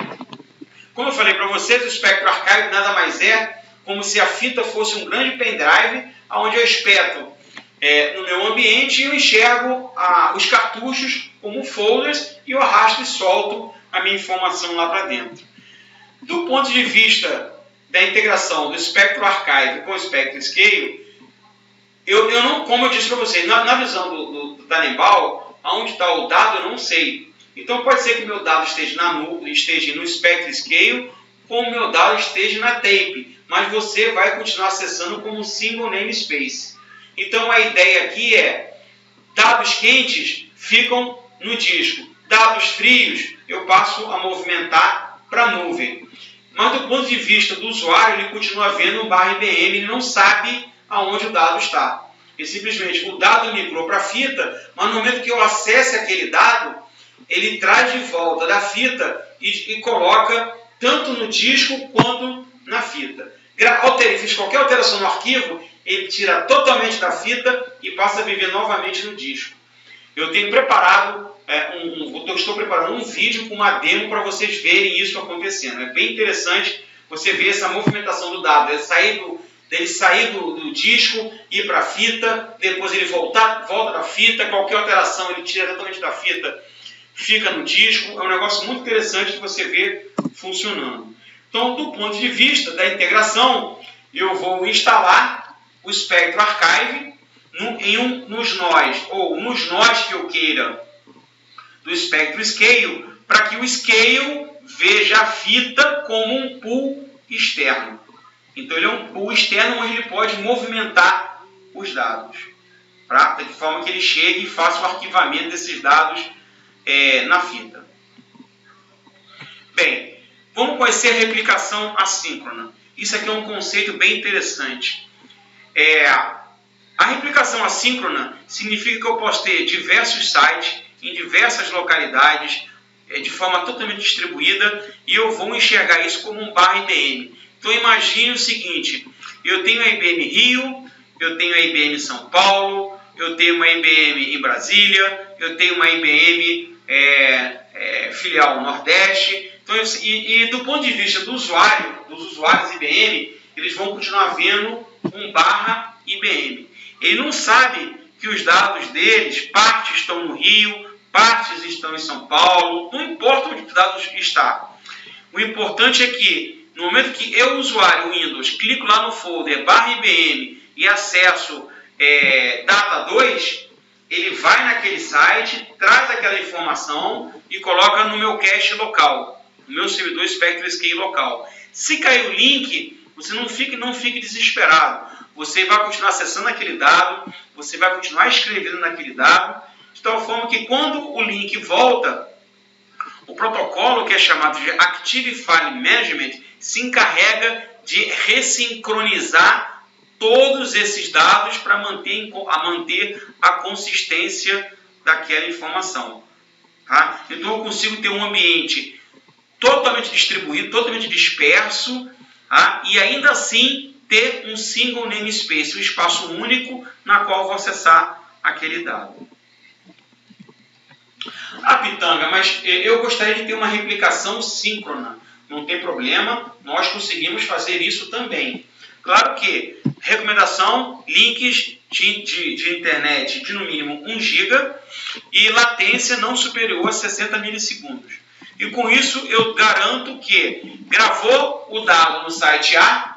Como eu falei para vocês, o Spectrum Archive nada mais é como se a fita fosse um grande pendrive onde eu espeto no meu ambiente e eu enxergo os cartuchos como folders e eu arrasto e solto a minha informação lá para dentro. Do ponto de vista da integração do Spectrum Archive com o Spectrum Scale, eu não, como eu disse para vocês, na visão do Tannenbaum, onde está o dado eu não sei. Então pode ser que o meu dado esteja no Spectrum Scale, como o meu dado esteja na tape, mas você vai continuar acessando como um single namespace. Então a ideia aqui é, dados quentes ficam no disco, dados frios eu passo a movimentar para a nuvem. Mas do ponto de vista do usuário, ele continua vendo um /IBM, ele não sabe aonde o dado está. E simplesmente o dado migrou para a fita, mas no momento que eu acesse aquele dado, ele traz de volta da fita e coloca tanto no disco quanto na fita. Fiz qualquer alteração no arquivo, ele tira totalmente da fita e passa a viver novamente no disco. Eu tenho preparado, estou preparando um vídeo com uma demo para vocês verem isso acontecendo. É bem interessante você ver essa movimentação do dado, ele sair do disco, ir para a fita, depois ele volta da fita, qualquer alteração ele tira totalmente da fita, fica no disco. É um negócio muito interessante de você ver funcionando. Então, do ponto de vista da integração, eu vou instalar o Spectrum Archive nos nós que eu queira do Spectrum Scale, para que o Scale veja a fita como um pool externo. Então ele é um pool externo onde ele pode movimentar os dados, de forma que ele chegue e faça o arquivamento desses dados na fita. Bem, vamos conhecer a replicação assíncrona. Isso aqui é um conceito bem interessante. A replicação assíncrona significa que eu posso ter diversos sites em diversas localidades, de forma totalmente distribuída, e eu vou enxergar isso como um /IBM. Então imagine o seguinte, eu tenho a IBM Rio, eu tenho a IBM São Paulo, eu tenho uma IBM em Brasília, eu tenho uma IBM filial Nordeste. Então, e do ponto de vista dos usuários IBM, eles vão continuar vendo um /IBM. Ele não sabe que os dados deles, partes estão no Rio, partes estão em São Paulo, não importa onde os dados estão. O importante é que, no momento que eu, usuário Windows, clico lá no folder /IBM e acesso data 2, ele vai naquele site, traz aquela informação e coloca no meu cache local, no meu servidor Spectrum Scale local. Se cair o link, você não fique desesperado. Você vai continuar acessando aquele dado, você vai continuar escrevendo naquele dado, de tal forma que quando o link volta, o protocolo que é chamado de Active File Management se encarrega de ressincronizar todos esses dados para manter a consistência daquela informação. Tá? Então eu consigo ter um ambiente totalmente distribuído, totalmente disperso, tá? E ainda assim ter um single namespace, um espaço único na qual eu vou acessar aquele dado. Pitanga, mas eu gostaria de ter uma replicação síncrona. Não tem problema, nós conseguimos fazer isso também. Claro que, recomendação, links de internet de no mínimo 1 GB e latência não superior a 60 milissegundos. E com isso eu garanto que gravou o dado no site A,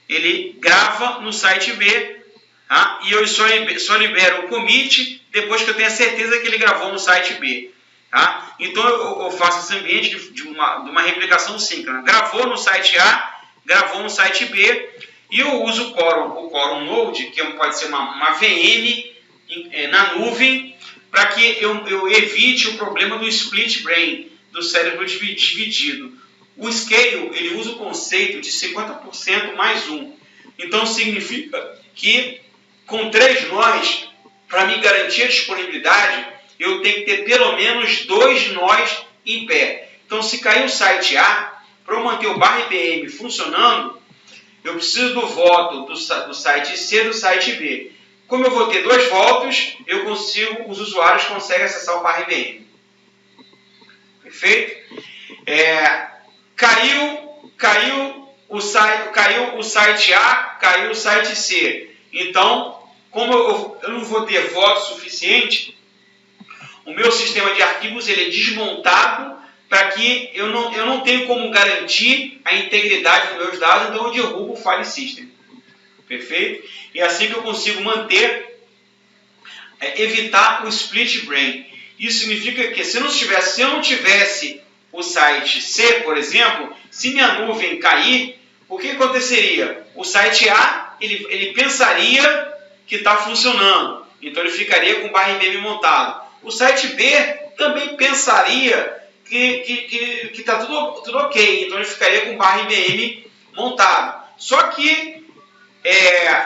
ele grava no site B, tá? E eu só libero o commit depois que eu tenho a certeza que ele gravou no site B. Tá? Então eu faço esse ambiente de uma replicação síncrona. Gravou no site A, gravou no site B, e eu uso o Quorum Node, que pode ser uma VM na nuvem, para que eu evite o problema do split brain, do cérebro dividido. O Scale ele usa o conceito de 50% mais 1. Então significa que com 3 nós, para me garantir a disponibilidade, eu tenho que ter pelo menos 2 nós em pé. Então, se cair o site A, para eu manter o /IBM funcionando, eu preciso do voto do site C e do site B. Como eu vou ter 2 votos, os usuários conseguem acessar o /IBM. Perfeito? Caiu o site A, caiu o site C. Então, como eu não vou ter voto suficiente, o meu sistema de arquivos ele é desmontado para que eu não tenho como garantir a integridade dos meus dados, então eu derrubo o file system. Perfeito? E é assim que eu consigo manter, evitar o split brain. Isso significa que se eu não tivesse o site C, por exemplo, se minha nuvem cair, o que aconteceria? O site A, ele pensaria que está funcionando, então ele ficaria com o /IBM montado. O site B também pensaria que está tudo ok, então ele ficaria com o /IBM montado. Só que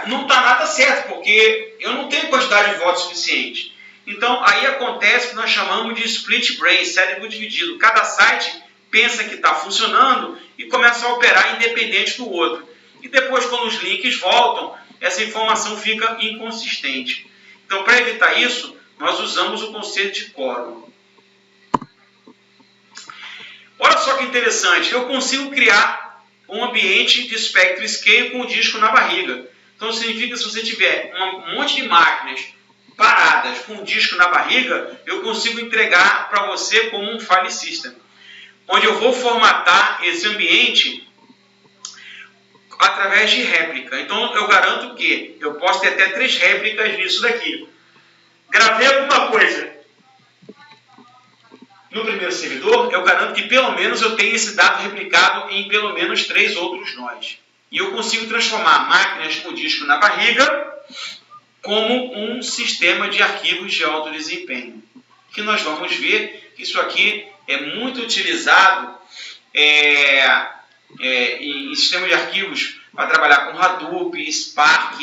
não está nada certo, porque eu não tenho quantidade de votos suficiente. Então aí acontece o que nós chamamos de split brain, cérebro dividido. Cada site pensa que está funcionando e começa a operar independente do outro. E depois, quando os links voltam, essa informação fica inconsistente. Então, para evitar isso, nós usamos o conceito de quórum. Olha só que interessante, eu consigo criar um ambiente de Spectre Scale com o disco na barriga. Então significa que se você tiver um monte de máquinas paradas com o disco na barriga, eu consigo entregar para você como um file system, onde eu vou formatar esse ambiente através de réplica. Então eu garanto que eu posso ter até 3 réplicas nisso daqui. Gravei alguma coisa no primeiro servidor, eu garanto que pelo menos eu tenho esse dado replicado em pelo menos 3 outros nós. E eu consigo transformar máquinas com disco na barriga como um sistema de arquivos de alto desempenho. Que nós vamos ver que isso aqui é muito utilizado em sistema de arquivos para trabalhar com Hadoop, Spark,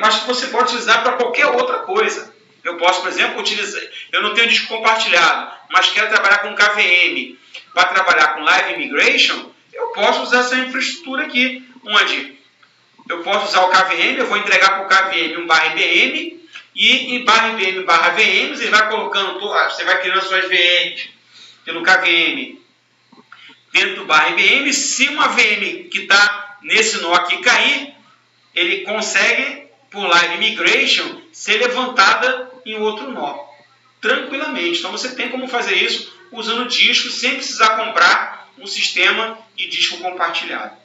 mas que você pode utilizar para qualquer outra coisa. Eu posso, por exemplo, utilizar, eu não tenho disco compartilhado, mas quero trabalhar com KVM. Para trabalhar com Live Migration, eu posso usar essa infraestrutura aqui, onde eu posso usar o KVM, eu vou entregar para o KVM um /IBM, e em /IBM/VMs, ele vai colocando, você vai criando suas VMs pelo KVM dentro do /IBM. Se uma VM que está nesse nó aqui cair, ele consegue, por Live Migration, ser levantada em outro nó, tranquilamente. Então você tem como fazer isso usando disco, sem precisar comprar um sistema de disco compartilhado.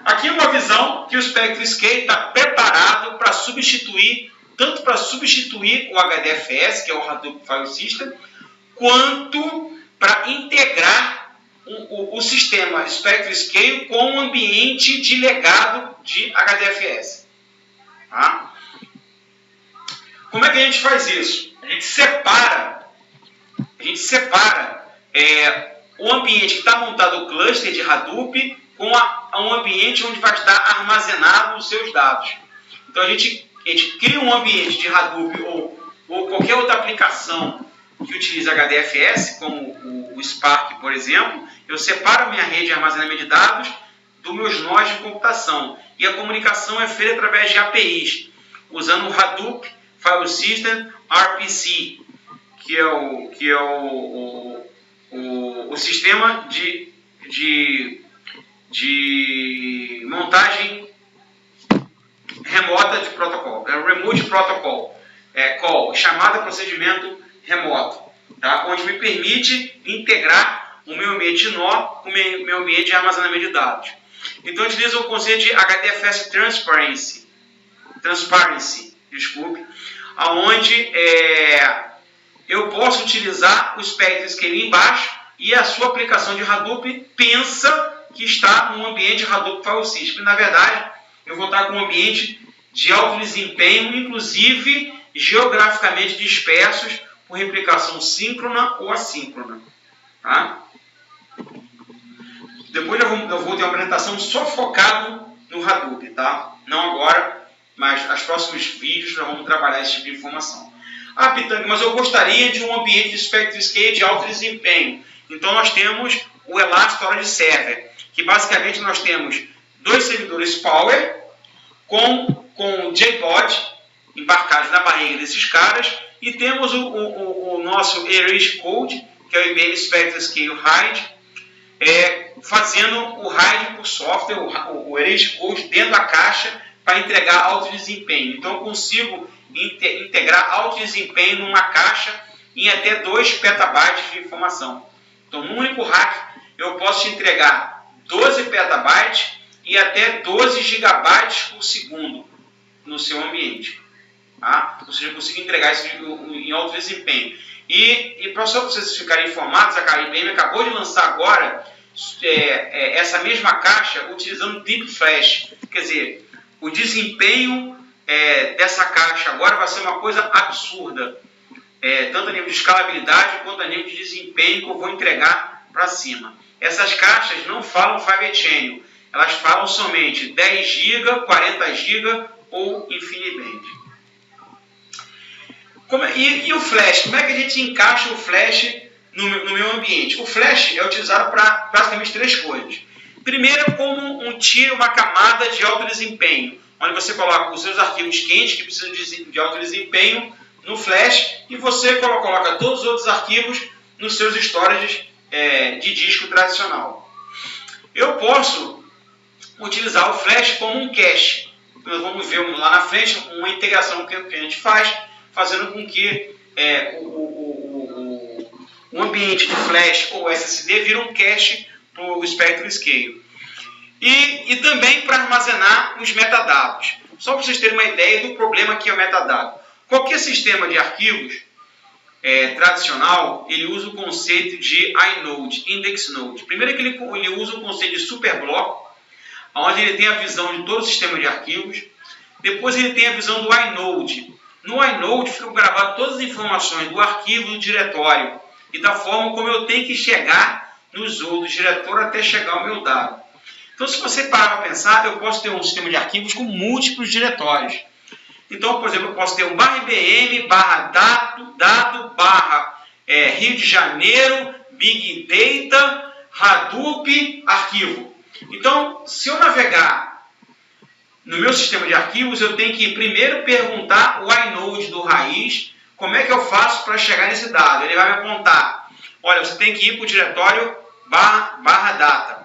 Aqui é uma visão que o Spectre Scale está preparado para substituir, tanto para substituir o HDFS, que é o Hadoop File System, quanto para integrar o sistema Spectre Scale com o ambiente de legado de HDFS. Tá? Como é que a gente faz isso? A gente separa o ambiente que está montado o cluster de Hadoop com um ambiente onde vai estar armazenado os seus dados. Então a gente cria um ambiente de Hadoop ou qualquer outra aplicação que utilize HDFS, como o Spark, por exemplo. Eu separo a minha rede de armazenamento de dados dos meus nós de computação. E a comunicação é feita através de APIs, usando o Hadoop File System RPC, que é o sistema de montagem remota de protocolo, Remote Protocol, call, chamada procedimento remoto, tá? Onde me permite integrar o meu ambiente de nó com o meu ambiente de armazenamento de dados. Então, eu utilizo o conceito de HDFS Transparency, onde eu posso utilizar o Spectre Scale embaixo e a sua aplicação de Hadoop pensa que está num ambiente Hadoop File System. Na verdade, eu vou estar com um ambiente de alto desempenho, inclusive geograficamente dispersos, por replicação síncrona ou assíncrona. Tá? Depois eu vou ter uma apresentação só focado no Hadoop, tá? Não agora, mas nos próximos vídeos nós vamos trabalhar esse tipo de informação. Ah, Pitang, mas eu gostaria de um ambiente de Spectre Scale de alto desempenho. Então nós temos o Elastic Storage Server, que basicamente nós temos 2 servidores Power com JPod embarcados na barriga desses caras, e temos o nosso Erase Code, que é o IBM Spectre Scale RAID, fazendo o RAID por software, o Erase Code dentro da caixa, para entregar alto desempenho. Então, eu consigo integrar alto desempenho numa caixa em até 2 petabytes de informação. Então, num único hack, eu posso te entregar 12 petabytes e até 12 gigabytes por segundo no seu ambiente. Tá? Ou seja, eu consigo entregar isso em alto desempenho. E para vocês ficarem informados, a IBM acabou de lançar agora essa mesma caixa utilizando Deep Flash. Quer dizer, o desempenho dessa caixa agora vai ser uma coisa absurda. Tanto a nível de escalabilidade quanto a nível de desempenho que eu vou entregar para cima. Essas caixas não falam Fibre Channel, elas falam somente 10 GB, 40 GB ou InfiniBand. E o Flash? Como é que a gente encaixa o Flash no meu ambiente? O Flash é utilizado para basicamente 3 coisas. Primeiro, como uma camada de alto desempenho, onde você coloca os seus arquivos quentes que precisam de alto desempenho no Flash e você coloca todos os outros arquivos nos seus storages de disco tradicional. Eu posso utilizar o Flash como um cache. Nós vamos ver lá na frente uma integração que a gente faz, fazendo com que o ambiente de Flash ou SSD vire um cache para o Spectrum Scale. E também para armazenar os metadados. Só para vocês terem uma ideia do problema que é o metadado. Qualquer sistema de arquivos tradicional, ele usa o conceito de inode, index node. Primeiro que ele usa o conceito de superbloco, onde ele tem a visão de todo o sistema de arquivos. Depois ele tem a visão do inode. No inode ficam gravadas todas as informações do arquivo, do diretório e da forma como eu tenho que chegar nos outros diretórios até chegar ao meu dado. Então, se você parar para pensar, eu posso ter um sistema de arquivos com múltiplos diretórios. Então, por exemplo, eu posso ter um /IBM, /dado, Rio de Janeiro, Big Data, Hadoop, arquivo. Então, se eu navegar no meu sistema de arquivos, eu tenho que primeiro perguntar o inode do raiz, como é que eu faço para chegar nesse dado. Ele vai me apontar, olha, você tem que ir para o diretório /data,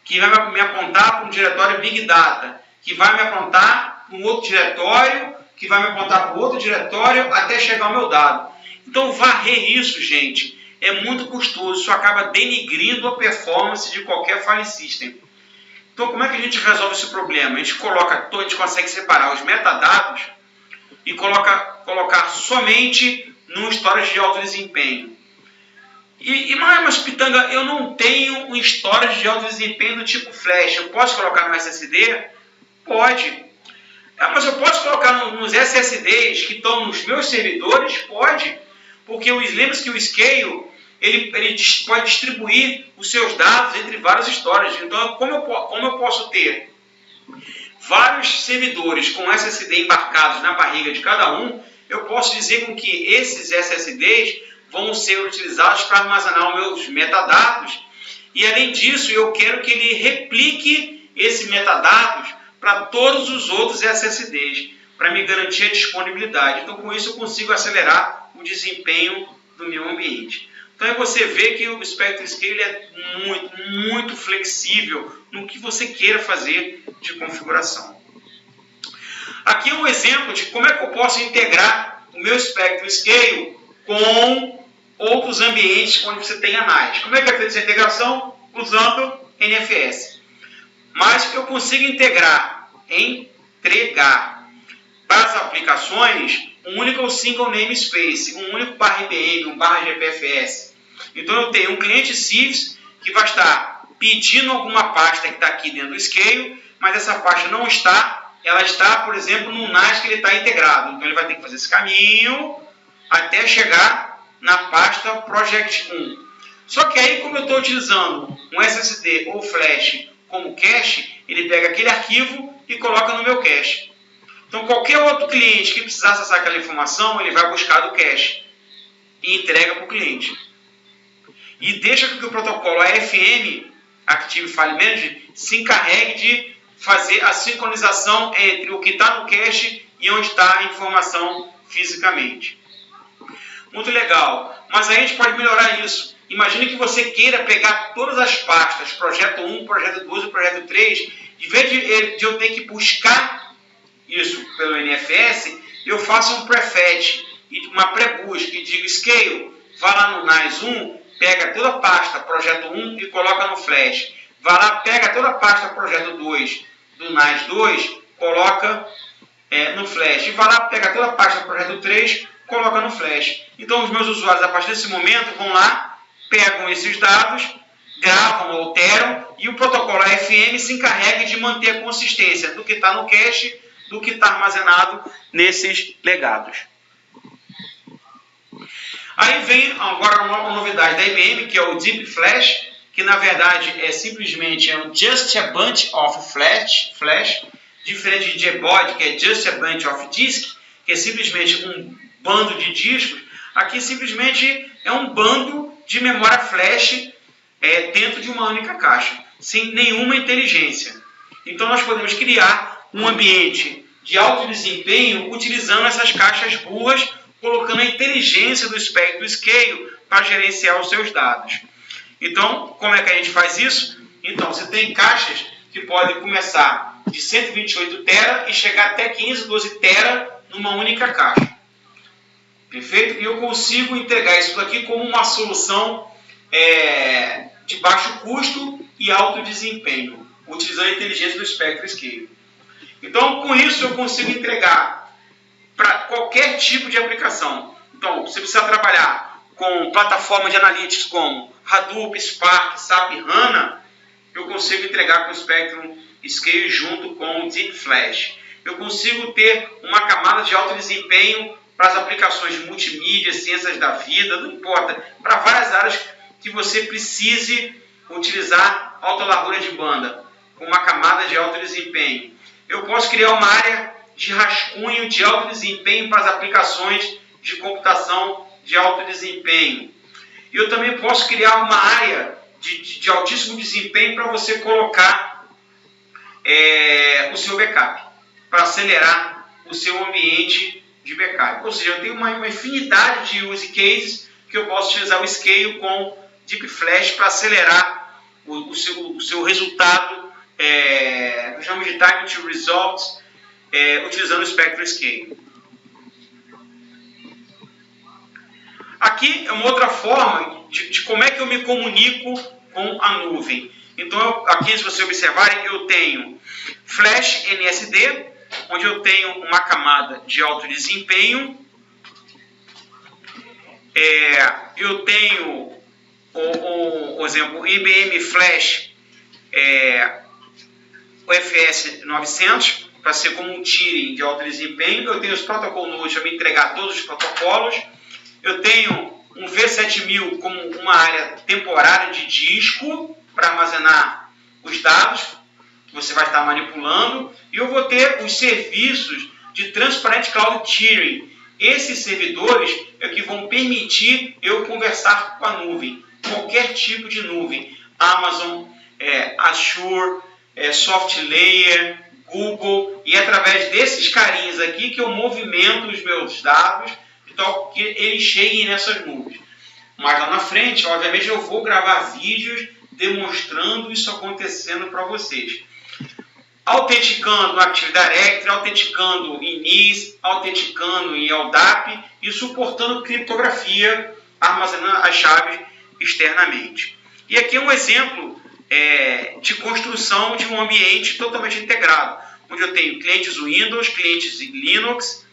que vai me apontar para um diretório Big Data, que vai me apontar para um outro diretório, que vai me apontar para outro diretório até chegar ao meu dado. Então, varrer isso, gente, é muito custoso. Isso acaba denigrindo a performance de qualquer file system. Então, como é que a gente resolve esse problema? A gente consegue separar os metadados e colocar somente num storage de alto desempenho. Mas Pitanga, eu não tenho um storage de alto desempenho do tipo Flash. Eu posso colocar no SSD? Pode. Mas eu posso colocar nos SSDs que estão nos meus servidores? Pode. Porque lembre-se que o Scale ele pode distribuir os seus dados entre vários storages. Então, como eu posso ter vários servidores com SSD embarcados na barriga de cada um, eu posso dizer com que esses SSDs vão ser utilizados para armazenar os meus metadados. E, além disso, eu quero que ele replique esse metadados para todos os outros SSDs, para me garantir a disponibilidade. Então, com isso, eu consigo acelerar o desempenho do meu ambiente. Então, você vê que o Spectrum Scale é muito, muito flexível no que você queira fazer de configuração. Aqui é um exemplo de como é que eu posso integrar o meu Spectrum Scale com outros ambientes onde você tem anais. Como é que é feita essa integração? Usando NFS. Mas eu consigo entregar para as aplicações um único single namespace, um único /IBM, um /GPFS. Então eu tenho um cliente Civs que vai estar pedindo alguma pasta que está aqui dentro do Scale, mas essa pasta não está, ela está, por exemplo, no NAS que ele está integrado. Então ele vai ter que fazer esse caminho até chegar na pasta Project 1. Só que aí, como eu estou utilizando um SSD ou Flash como cache, ele pega aquele arquivo e coloca no meu cache. Então, qualquer outro cliente que precisar acessar aquela informação, ele vai buscar do cache e entrega para o cliente. E deixa que o protocolo AFM, Active File Manager, se encarregue de fazer a sincronização entre o que está no cache e onde está a informação fisicamente. Muito legal. Mas a gente pode melhorar isso. Imagine que você queira pegar todas as pastas, projeto 1, projeto 2 e projeto 3, em vez de eu ter que buscar isso pelo NFS, eu faço um prefetch, uma pré-busca e digo scale, vai lá no NAS 1, pega toda a pasta projeto 1 e coloca no flash. Vai lá, pega toda a pasta projeto 2 do NAS 2, coloca no flash. E vai lá, pega toda a pasta projeto 3, coloca no flash. Então os meus usuários, a partir desse momento, vão lá, pegam esses dados, gravam, alteram, e o protocolo AFM se encarrega de manter a consistência do que está no cache, do que está armazenado nesses legados. Aí vem agora uma novidade da IBM, que é o Deep Flash, que na verdade é simplesmente Just a Bunch of Flash, diferente de JBOD, que é Just a Bunch of Disk, que é simplesmente um bando de discos. Aqui simplesmente é um bando de memória flash dentro de uma única caixa, sem nenhuma inteligência. Então nós podemos criar um ambiente de alto desempenho utilizando essas caixas burras, colocando a inteligência do Spectrum Scale para gerenciar os seus dados. Então, como é que a gente faz isso? Então, você tem caixas que podem começar de 128 TB e chegar até 512 TB numa única caixa. Perfeito? E eu consigo entregar isso daqui como uma solução de baixo custo e alto desempenho, utilizando a inteligência do Spectrum Scale. Então, com isso, eu consigo entregar para qualquer tipo de aplicação. Então, você precisa trabalhar com plataformas de analytics como Hadoop, Spark, SAP HANA, eu consigo entregar com o Spectrum Scale junto com o Deep Flash. Eu consigo ter uma camada de alto desempenho para as aplicações de multimídia, ciências da vida, não importa, para várias áreas que você precise utilizar alta largura de banda, com uma camada de alto desempenho. Eu posso criar uma área de rascunho de alto desempenho para as aplicações de computação de alto desempenho. Eu também posso criar uma área de altíssimo desempenho para você colocar o seu backup, para acelerar o seu ambiente de backup. Ou seja, eu tenho uma infinidade de use cases que eu posso utilizar o Scale com Deep Flash para acelerar o seu resultado, eu chamo de Time to Results, utilizando o Spectrum Scale. Aqui é uma outra forma de como é que eu me comunico com a nuvem. Então, aqui, se você observarem, eu tenho Flash NSD, onde eu tenho uma camada de alto desempenho. Eu tenho, por exemplo, IBM Flash UFS 900, para ser como um tiering de alto desempenho. Eu tenho os Protocol Nodes para me entregar todos os protocolos. Eu tenho um V7000 como uma área temporária de disco para armazenar os dados que você vai estar manipulando. E eu vou ter os serviços de Transparent Cloud Tiering. Esses servidores é que vão permitir eu conversar com a nuvem, qualquer tipo de nuvem, Amazon, Azure, SoftLayer, Google, e é através desses carinhas aqui que eu movimento os meus dados, então que eles cheguem nessas nuvens. Mas lá na frente, obviamente, eu vou gravar vídeos demonstrando isso acontecendo para vocês. Autenticando no Active Directory, autenticando em NIS, autenticando em LDAP e suportando criptografia, armazenando as chaves externamente. E aqui é um exemplo de construção de um ambiente totalmente integrado, onde eu tenho clientes Windows, clientes Linux,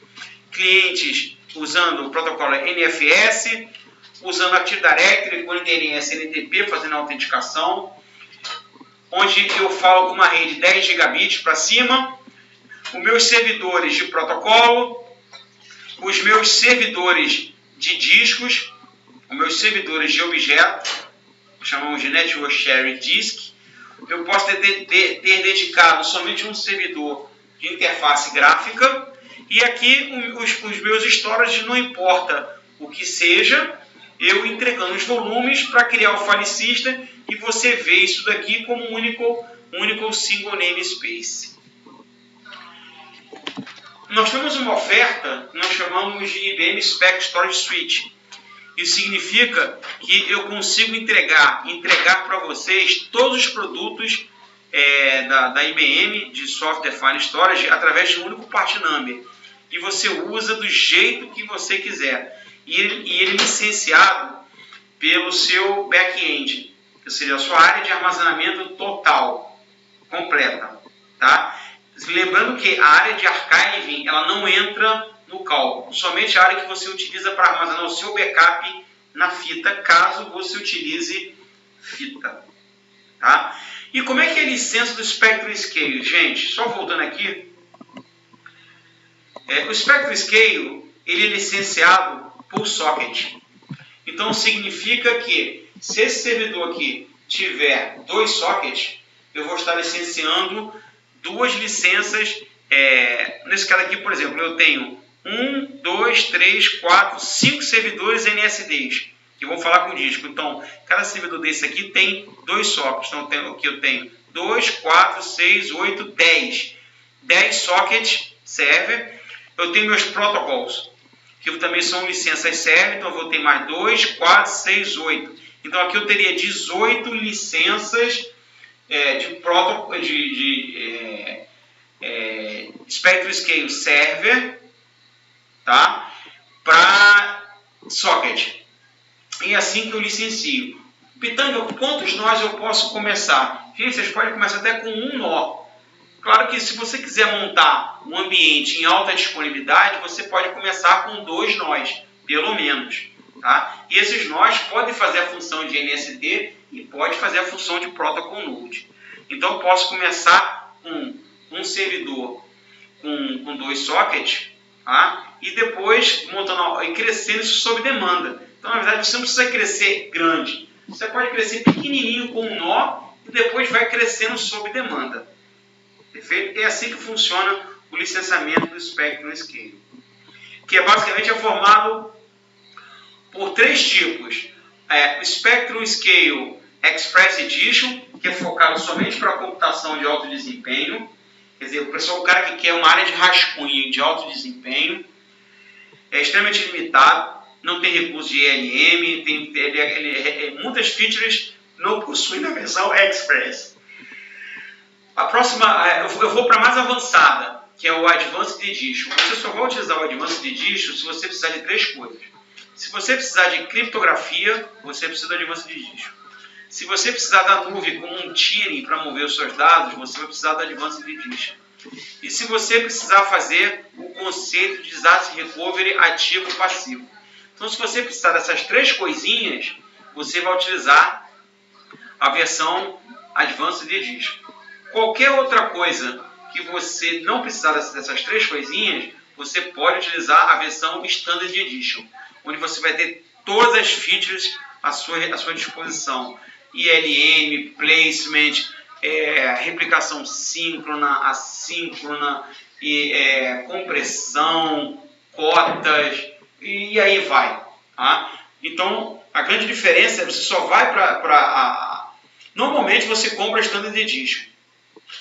clientes usando o protocolo NFS, usando Active Directory com DNS NTP, fazendo a autenticação, onde eu falo com uma rede de 10 gigabits para cima, os meus servidores de protocolo, os meus servidores de discos, os meus servidores de objeto, chamamos de Network Sharing Disk. Eu posso ter dedicado somente um servidor de interface gráfica, e aqui os meus storage, não importa o que seja, eu entregando os volumes para criar o file system, e você vê isso daqui como um único single namespace. Nós temos uma oferta, nós chamamos de IBM Spec Storage Suite. Isso significa que eu consigo entregar para vocês todos os produtos da IBM, de Software Defined Storage, através de um único part number. E você usa do jeito que você quiser. E ele é licenciado pelo seu back-end, que seria a sua área de armazenamento total, completa. Tá? Lembrando que a área de archiving ela não entra no cálculo, somente a área que você utiliza para armazenar o seu backup na fita, caso você utilize fita. Tá? E como é que é a licença do Spectrum Scale? Gente, só voltando aqui, o Spectrum Scale ele é licenciado por socket. Então significa que se esse servidor aqui tiver 2 sockets, eu vou estar licenciando 2 licenças. Nesse caso aqui, por exemplo, eu tenho 1, 2, 3, 4, 5 servidores NSDs que vão falar com o disco. Então, cada servidor desse aqui tem 2 sockets. Então, aqui eu tenho 2, 4, 6, 8, 10. 10 sockets server. Eu tenho meus protocols, que também são licenças server. Então, eu vou ter mais 2, 4, 6, 8. Então, aqui eu teria 18 licenças de Spectrum Scale Server, tá? Para socket. E assim que eu licencio. Pitanga, quantos nós eu posso começar? Gente, vocês podem começar até com um nó. Claro que se você quiser montar um ambiente em alta disponibilidade, você pode começar com 2 nós, pelo menos. Tá? E esses nós podem fazer a função de NSD e pode fazer a função de Protocol Node. Então, eu posso começar com um servidor com 2 sockets, tá? E depois montando e crescendo isso sob demanda. Então, na verdade, você não precisa crescer grande. Você pode crescer pequenininho com um nó e depois vai crescendo sob demanda. Perfeito? É assim que funciona o licenciamento do Spectrum Scale, que basicamente é formado por 3 tipos. O Spectrum Scale Express Edition, que é focado somente para a computação de alto desempenho. Quer dizer, o cara que quer uma área de rascunho de alto desempenho, é extremamente limitado, não tem recurso de ELM, muitas features não possuem na versão Express. A próxima, eu vou para a mais avançada, que é o Advanced Edition. Você só vai utilizar o Advanced Edition se você precisar de 3 coisas. Se você precisar de criptografia, você precisa do Advanced Edition. Se você precisar da nuvem como um tiering para mover os seus dados, você vai precisar do Advanced Edition. E se você precisar fazer o conceito de Disaster Recovery ativo e passivo. Então, se você precisar dessas 3 coisinhas, você vai utilizar a versão Advanced Edition. Qualquer outra coisa que você não precisar dessas 3 coisinhas, você pode utilizar a versão Standard Edition, onde você vai ter todas as features à sua disposição. ILM, placement, replicação síncrona, assíncrona, compressão, cotas, e aí vai. Tá? Então, a grande diferença é que você só vai para... Normalmente você compra a Standard Edition.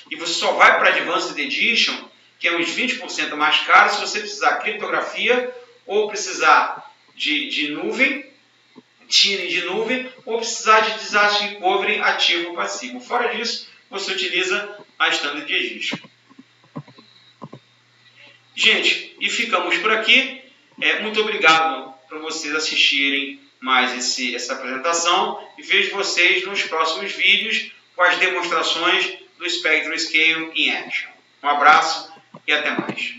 E você só vai para a Advanced Edition, que é uns 20% mais caro, se você precisar de criptografia, ou precisar de nuvem, tiering de nuvem, ou precisar de Disaster Recovery ativo ou passivo. Fora disso, você utiliza a Standard Edition. Gente, e ficamos por aqui. Muito obrigado por vocês assistirem mais essa apresentação e vejo vocês nos próximos vídeos com as demonstrações do Spectrum Scale em Action. Um abraço e até mais.